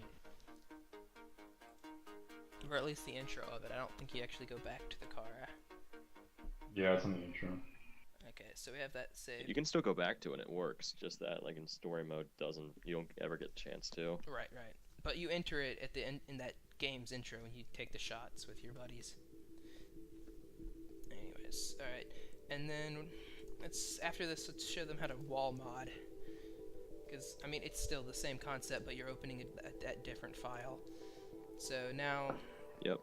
Or at least the intro of it. I don't think you actually go back to the car. Yeah, it's in the intro. Okay, so we have that saved. You can still go back to it and it works, just that like in story mode you don't ever get a chance to. Right. But you enter it at the end in that game's intro when you take the shots with your buddies. Anyways, alright. And then after this, let's show them how to wall mod. Because, I mean, it's still the same concept, but you're opening a different file. So now... Yep.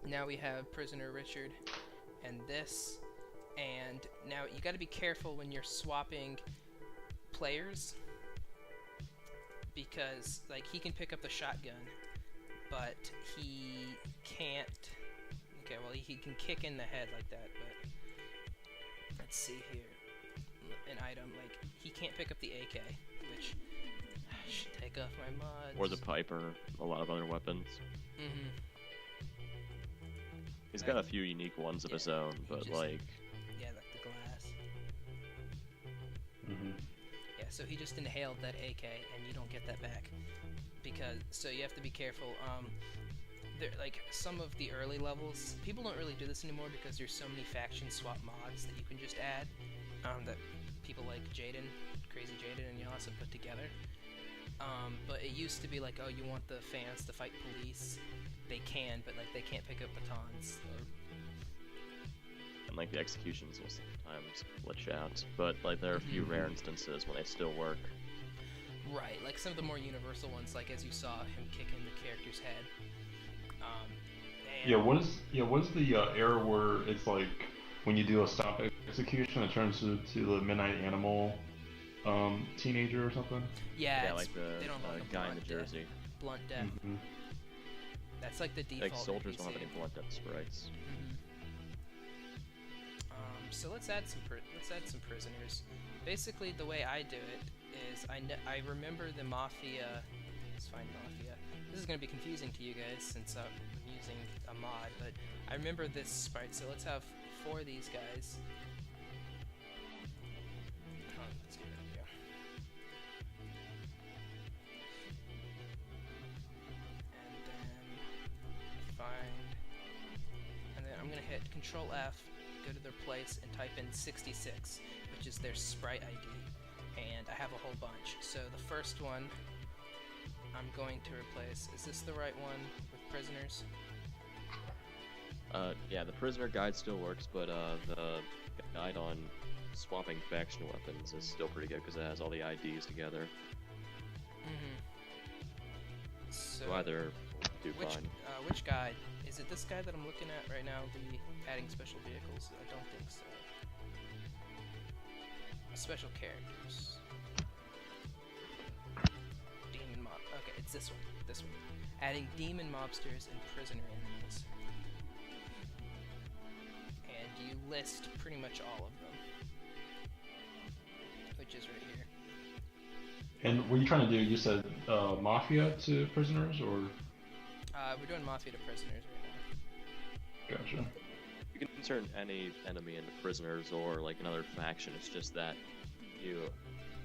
Now we have Prisoner Richard and this. And now you gotta be careful when you're swapping players. Because, like, he can pick up the shotgun, but he can't... Okay, well, he can kick in the head like that, but... Let's see here. An item, like, he can't pick up the AK, which... I should take off my mods. Or the Piper, a lot of other weapons. Mm-hmm. He's got a few unique ones of his own, but, like... Yeah, like the glass. Mm-hmm. Yeah, so he just inhaled that AK, and you don't get that back. So you have to be careful. Like, some of the early levels, people don't really do this anymore because there's so many faction swap mods that you can just add, that people like Jaden, Crazy Jaden and Yoss have put together. But it used to be like, oh, you want the fans to fight police? They can, but, like, they can't pick up batons. And, like, the executions will sometimes glitch out, but, like, there are a few rare instances when they still work. Right, like some of the more universal ones, like as you saw him kicking the character's head. What is the error where it's like when you do a stop execution, it turns to the midnight animal teenager or something? Yeah, like the they don't have guy in the jersey. Blunt death. Mm-hmm. That's like the default. Like soldiers don't have NPC. any blunt death sprites. So let's add some prisoners. Basically, the way I do it is I remember the Mafia. Let's find Mafia. This is going to be confusing to you guys since I'm using a mod, but I remember this sprite. So let's have 4 of these guys. Let's get rid of you. And then I'm going to hit Control F, go to their place, and type in 66, which is their sprite ID. And I have a whole bunch. So the first one I'm going to replace, is this the right one with prisoners? Yeah, the prisoner guide still works, but the guide on swapping faction weapons is still pretty good because it has all the IDs together. So either do fine. Which guide? Is it this guide that I'm looking at right now, the adding special vehicles? I don't think so. Special characters. Demon mob. Okay, it's this one. This one. Adding demon mobsters and prisoner enemies. And you list pretty much all of them. Which is right here. And what are you trying to do? You said Mafia to prisoners, or? We're doing Mafia to prisoners right now. Gotcha. You can turn any enemy into prisoners or like another faction. It's just that you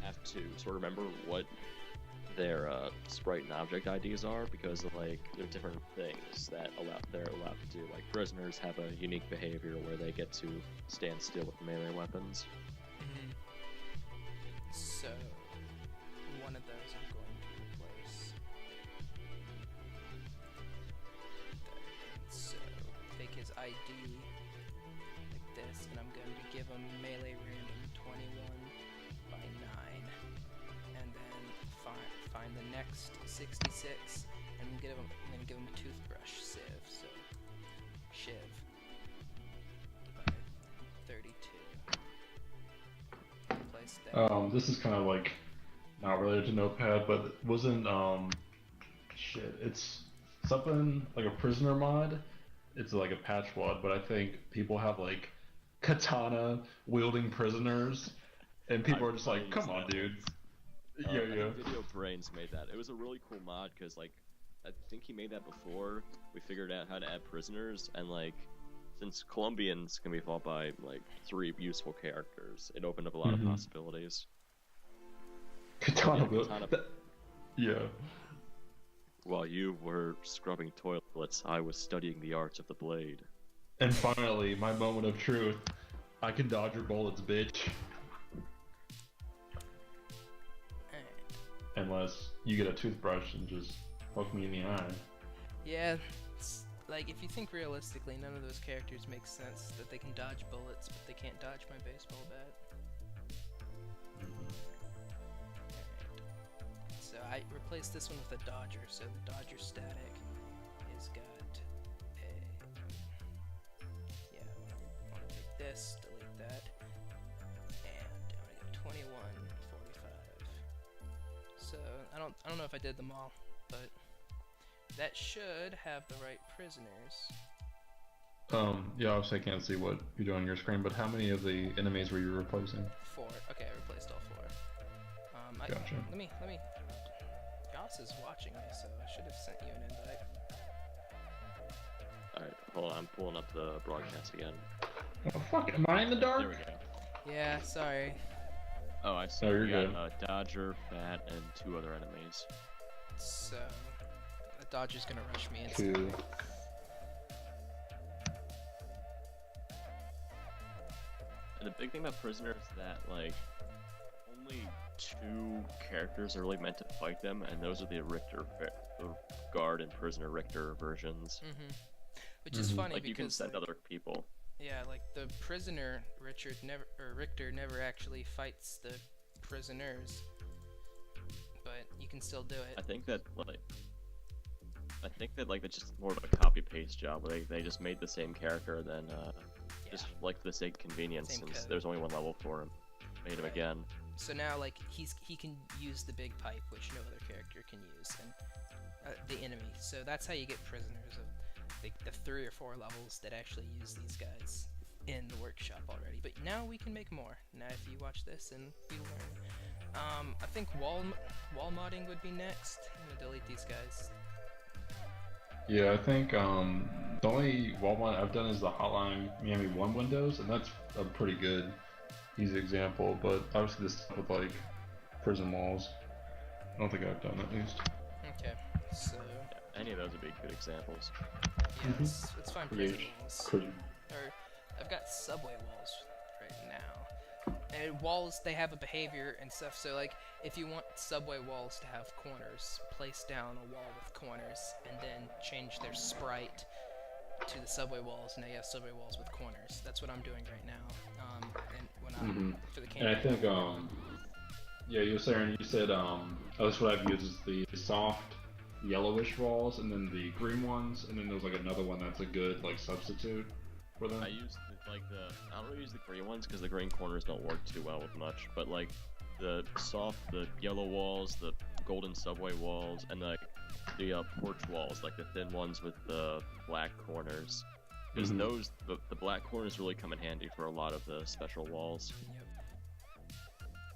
have to sort of remember what their sprite and object IDs are, because like they're different things that they're allowed to do. Like prisoners have a unique behavior where they get to stand still with melee weapons. So one of those I'm going to replace. So take his ID like this, and I'm going to give him melee random 21 by 9, and then find the next 66, and I'm gonna give him a toothbrush sieve. So shiv by 32. Replace that. This is kind of like not related to Notepad, but wasn't it's something like a prisoner mod. It's like a patch mod, but I think people have like katana wielding prisoners, and people are just like, "Come on, dude." Yeah. Video Brains made that. It was a really cool mod because like I think he made that before we figured out how to add prisoners, and like since Colombians can be fought by like 3 useful characters, it opened up a lot of possibilities. Katana. Yeah. While you were scrubbing toilets, I was studying the art of the blade. And finally, my moment of truth. I can dodge your bullets, bitch. Unless you get a toothbrush and just poke me in the eye. Yeah, like if you think realistically, none of those characters make sense. That they can dodge bullets, but they can't dodge my baseball bat. So I replaced this one with a dodger, so the dodger static is got a... Yeah, I want to take this, delete that, and I'm going to go 21, 45. So I don't know if I did them all, but that should have the right prisoners. Yeah, obviously I can't see what you're doing on your screen, but how many of the enemies were you replacing? 4. Okay, I replaced all 4. Gotcha. Let me. Yoss is watching me, so I should have sent you an invite. Alright, hold on, I'm pulling up the broadcast again. Oh fuck, am I in the dark? There we go. Yeah, sorry. Oh, I see. Oh, you're We good. got Dodger, Bat, and 2 other enemies. So the dodger's gonna rush me Two. instantly. And the big thing about Prisoner is that, like, only 2 characters are really meant to fight them, and those are the the Guard and Prisoner Richter versions. Which is funny Like, because you can send other people. yeah, like the prisoner Richter never actually fights the prisoners, but you can still do it. I think that it's just more of a copy paste job. Where they just made the same character, then just like for the sake of convenience, Same since code. there's only 1 level for him, made him again. So now, like, he can use the big pipe, which no other character can use, and the enemy. So that's how you get prisoners of the 3 or 4 levels that actually use these guys in the workshop already. But now we can make more. Now, if you watch this and we learn, I think wall modding would be next. I'm gonna delete these guys. Yeah, I think the only wall one I've done is the Hotline Miami 1 windows, and that's a pretty good, easy example, but obviously this stuff with like prison walls, I don't think I've done at least. Okay, so Yeah, any of those would be good examples. yeah, let's find prison walls. Pretty. Or I've got subway walls right now. And walls, they have a behavior and stuff, so like if you want subway walls to have corners, place down a wall with corners and then change their sprite to the subway walls. Now you have subway walls with corners. That's what I'm doing right now. And when I'm for the And I campaign. think yeah, Yossarian, you said that's what I've used is the soft yellowish walls and then the green ones, and then there's like another one that's a good like substitute for them. I don't really use the green ones because the green corners don't work too well with much. But like the yellow walls, the golden subway walls, and like the porch walls, like the thin ones with the black corners. Because those, the black corners really come in handy for a lot of the special walls.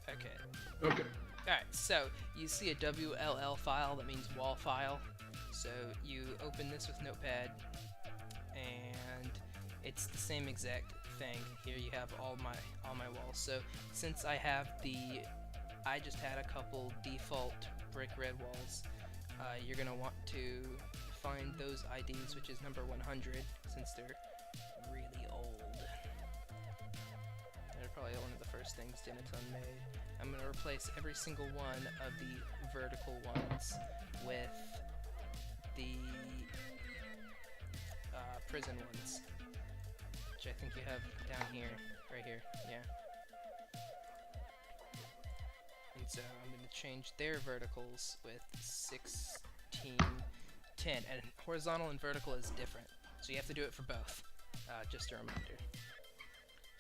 Yep. Okay. Okay. Alright, so you see a WLL file, that means wall file. So you open this with Notepad, and it's the same exact thing. Here you have all my walls. So since I just had a couple default brick red walls, you're gonna want to find those IDs, which is number 100, since they're really old. They're probably one of the first things Denatone made. I'm gonna replace every single one of the vertical ones with the prison ones, which I think you have down here, right here, yeah. And so I'm going to change their verticals with 16, 10, and horizontal and vertical is different, so you have to do it for both, just a reminder.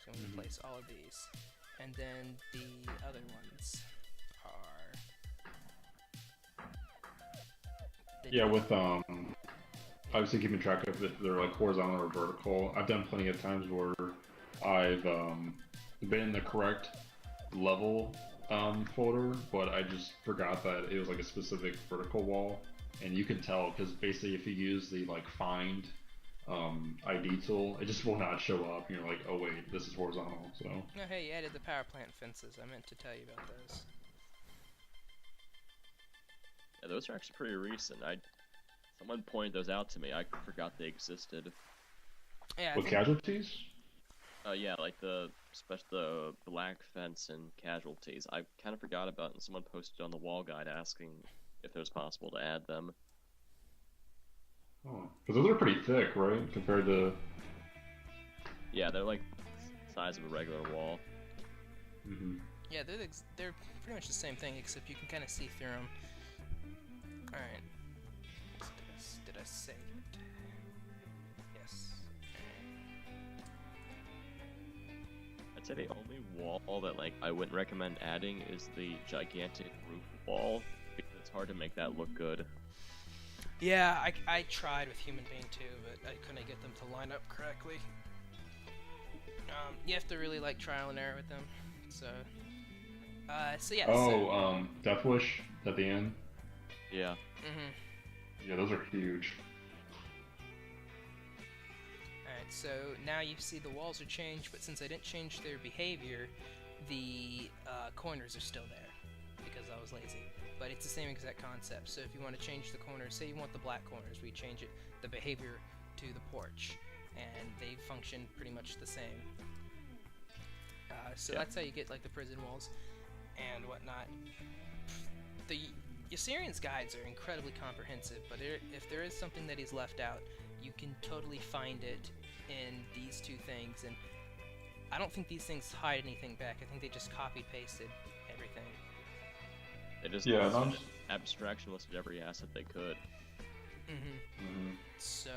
So I'm going to replace all of these, and then the other ones are... Yeah, with obviously keeping track of if they're like horizontal or vertical. I've done plenty of times where I've been in the correct level folder, but I just forgot that it was like a specific vertical wall, and you can tell because basically if you use the like find ID tool, it just will not show up. And you're like, oh wait, this is horizontal. So. Oh hey, you added the power plant fences. I meant to tell you about those. Yeah, those are actually pretty recent. Someone pointed those out to me. I forgot they existed. Yeah, With casualties? Yeah, like the black fence and casualties. I kind of forgot about it, and someone posted on the wall guide asking if it was possible to add them. Oh, because those are pretty thick, right? Compared to. Yeah, they're like size of a regular wall. Yeah, they're pretty much the same thing, except you can kind of see through them. All right. Did I save it? Yes. I'd say the only wall that like I wouldn't recommend adding is the gigantic roof wall, because it's hard to make that look good. Yeah, I tried with Human Being too, but I couldn't get them to line up correctly. You have to really like trial and error with them. So yeah. Oh, Death Wish at the end. Yeah. Yeah, those are huge. Alright, so now you see the walls are changed, but since I didn't change their behavior, the corners are still there, because I was lazy. But it's the same exact concept. So if you want to change the corners, say you want the black corners, we change it, the behavior to the porch, and they function pretty much the same. So that's how you get like the prison walls and whatnot. The Yossarian's guides are incredibly comprehensive, but if there is something that he's left out, you can totally find it in these two things. And I don't think these things hide anything back. I think they just copy-pasted everything. They just abstraction listed every asset they could. So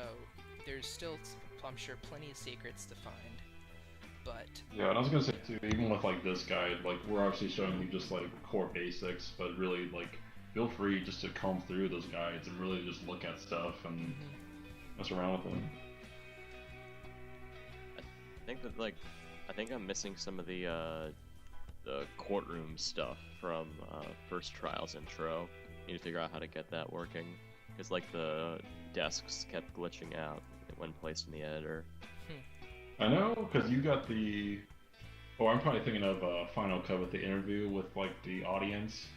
there's still, I'm sure, plenty of secrets to find. But yeah, and I was gonna say too, even with like this guide, like we're obviously showing you just like core basics, but really like feel free just to comb through those guides and really just look at stuff and mess around with them. I think I'm missing some of the courtroom stuff from first trials intro. Need to figure out how to get that working, because like the desks kept glitching out when placed in the editor. I know, because you got the. Oh, I'm probably thinking of Final Cut with the interview with like the audience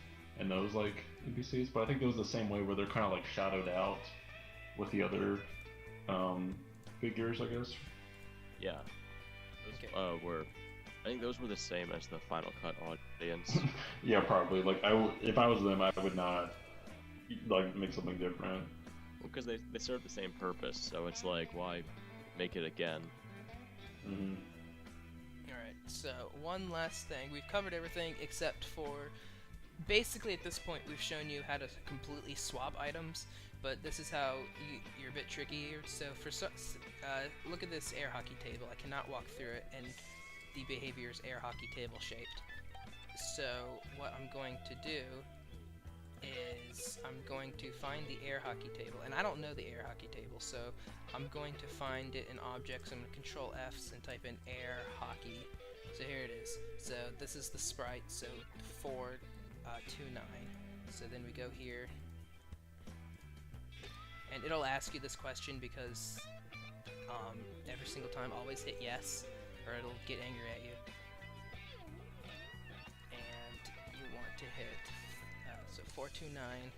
and those like NPCs, but I think it was the same way where they're kind of like shadowed out with the other figures, I guess. Yeah. Those, I think those were the same as the Final Cut audience. Yeah, probably. Like if I was them, I would not like make something different. Well, because they serve the same purpose, so it's like, why make it again? Alright, so one last thing. We've covered everything except for, basically at this point we've shown you how to completely swap items, but this is how you're a bit tricky here. So look at this air hockey table. I cannot walk through it, and the behavior is air hockey table shaped. So what I'm going to do is I'm going to find the air hockey table, and I don't know the air hockey table, so I'm going to find it in objects. I'm going to control F's and type in air hockey. So here it is. So this is the sprite, so 429. So then we go here, and it'll ask you this question because every single time always hit yes, or it'll get angry at you. And you want to hit so 429,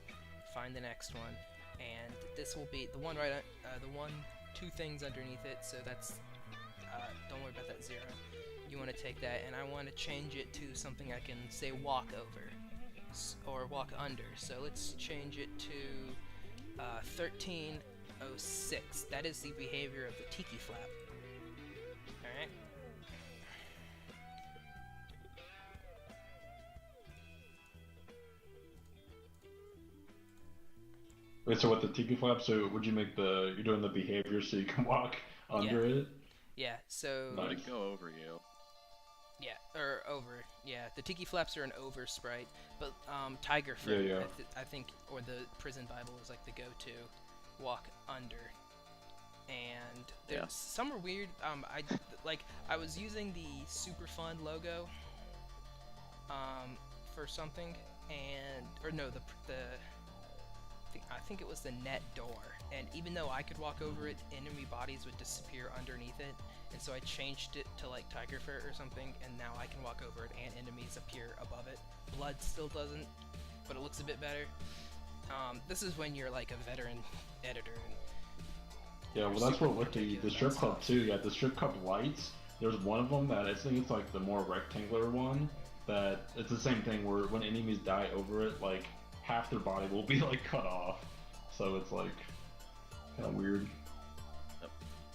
find the next one, and this will be the one right two things underneath it, so that's don't worry about that 0. You want to take that, and I want to change it to something I can say walk over or walk under. So let's change it to 1306. That is the behavior of the tiki flap. Alright. Wait, so with the tiki flap, so would you make you're doing the behavior so you can walk under it? Yeah, so... Let it go over you. Yeah, or over. Yeah, the tiki flaps are an over sprite, but tiger fruit, yeah. I think, or the prison Bible is like the go-to walk under. And some are weird. I was using the super fun logo for something, I think it was the net door, and even though I could walk over it, enemy bodies would disappear underneath it, and so I changed it to like tiger fur or something, and now I can walk over it and enemies appear above it. Blood still doesn't, but it looks a bit better. This is when you're like a veteran editor. And yeah, well that's what with the strip club too. Yeah, the strip club lights there's one of them that I think it's like the more rectangular one that it's the same thing where when enemies die over it, like half their body will be like cut off. So it's like kind of weird.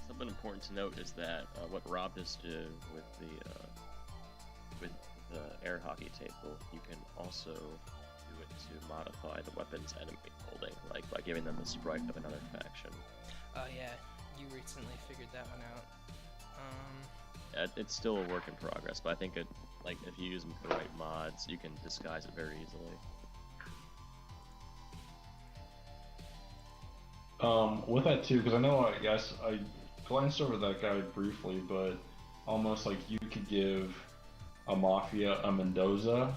Something important to note is that what Rob just did with the air hockey table, you can also do it to modify the weapons enemy holding, like by giving them the sprite of another faction. Oh yeah, you recently figured that one out. It's still a work in progress, but I think it, like, if you use the right mods, you can disguise it very easily. With that too, because I know I glanced over that guide briefly, but almost like you could give a Mafia a Mendoza,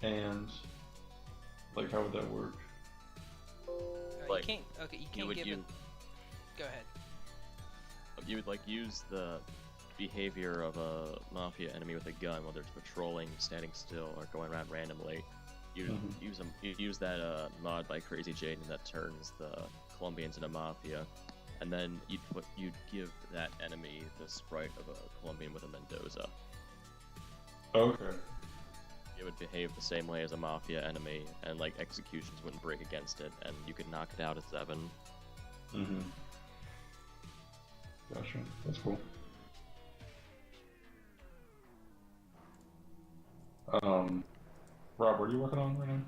and like how would that work? Like, you can't give it. Go ahead. You would like use the behavior of a Mafia enemy with a gun, whether it's patrolling, standing still, or going around randomly. You use that mod by Crazy Jaden that turns the Colombians into Mafia, and then you'd give that enemy the sprite of a Colombian with a Mendoza. Okay. It would behave the same way as a Mafia enemy, and like executions wouldn't break against it, and you could knock it out at 7. Mm-hmm. Gotcha. That's cool. Rob, what are you working on right now?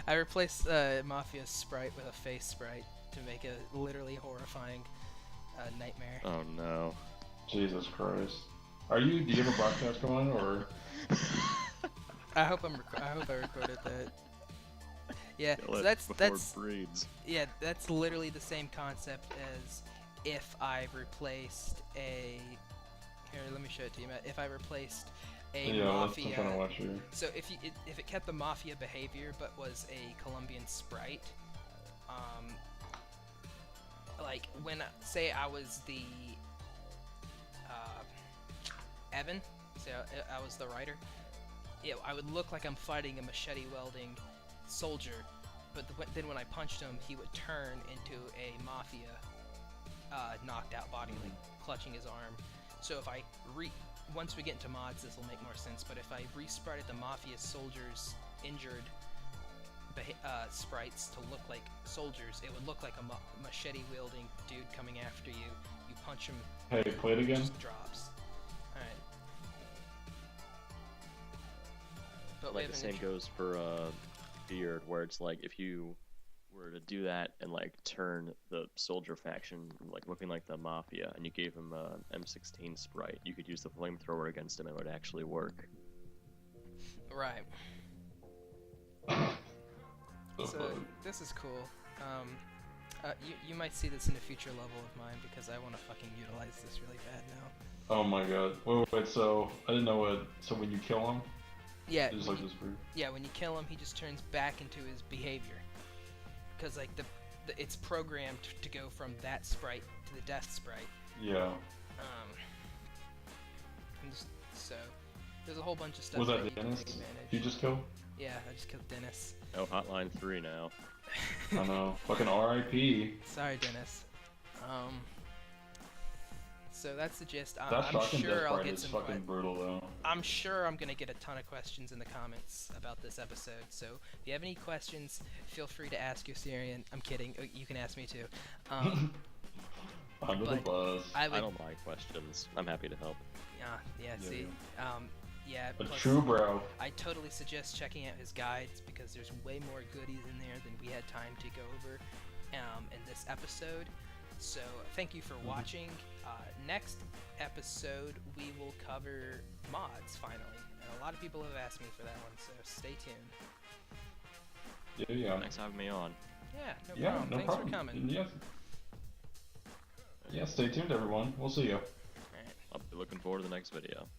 I replaced Mafia's sprite with a face sprite to make a literally horrifying nightmare. Oh no. Jesus Christ. Do you have a broadcast going, or? I hope I recorded that. Yeah, so that's literally the same concept as if I replaced a. Here, let me show it to you, Matt. If I replaced a Mafia. I'm trying to watch here. So if it kept the Mafia behavior but was a Colombian sprite, like when say I was the Evan, say I was the writer, I would look like I'm fighting a machete wielding soldier, but then when I punched him, he would turn into a Mafia knocked out body, like clutching his arm. So if I once we get into mods, this will make more sense, but if I resprited the Mafia soldiers' injured sprites to look like soldiers, it would look like a machete-wielding dude coming after you. You punch him, hey, play it again. Just drops. Alright. But like the same goes for Beard, where it's like if you were to do that and like turn the soldier faction like looking like the Mafia, and you gave him a M16 sprite, you could use the flamethrower against him and it would actually work. Right. So this is cool. You might see this in a future level of mine because I want to fucking utilize this really bad now. Oh my god. Wait, so I didn't know what. So when you kill him, yeah, it's like this weird. Yeah, when you kill him, he just turns back into his behavior. Because like it's programmed to go from that sprite to the death sprite. Yeah. So there's a whole bunch of stuff. Was that Dennis? You just killed? Yeah, I just killed Dennis. Oh, Hotline 3 now. I know. Fucking R.I.P. Sorry, Dennis. So that's the gist. That I'm sure I'll get is some. fucking brutal though. I'm sure I'm gonna get a ton of questions in the comments about this episode. So if you have any questions, feel free to ask Yossarian. I'm kidding. You can ask me too. Under the bus. I don't mind questions. I'm happy to help. Yeah. See. Yeah. A true bro. I totally suggest checking out his guides because there's way more goodies in there than we had time to go over in this episode. So thank you for watching. Next episode we will cover mods finally, and a lot of people have asked me for that one, so stay tuned. Yeah. Thanks for having me on. Yeah, no problem. Thanks for coming. Yeah, stay tuned everyone. We'll see you. I'll be looking forward to the next video.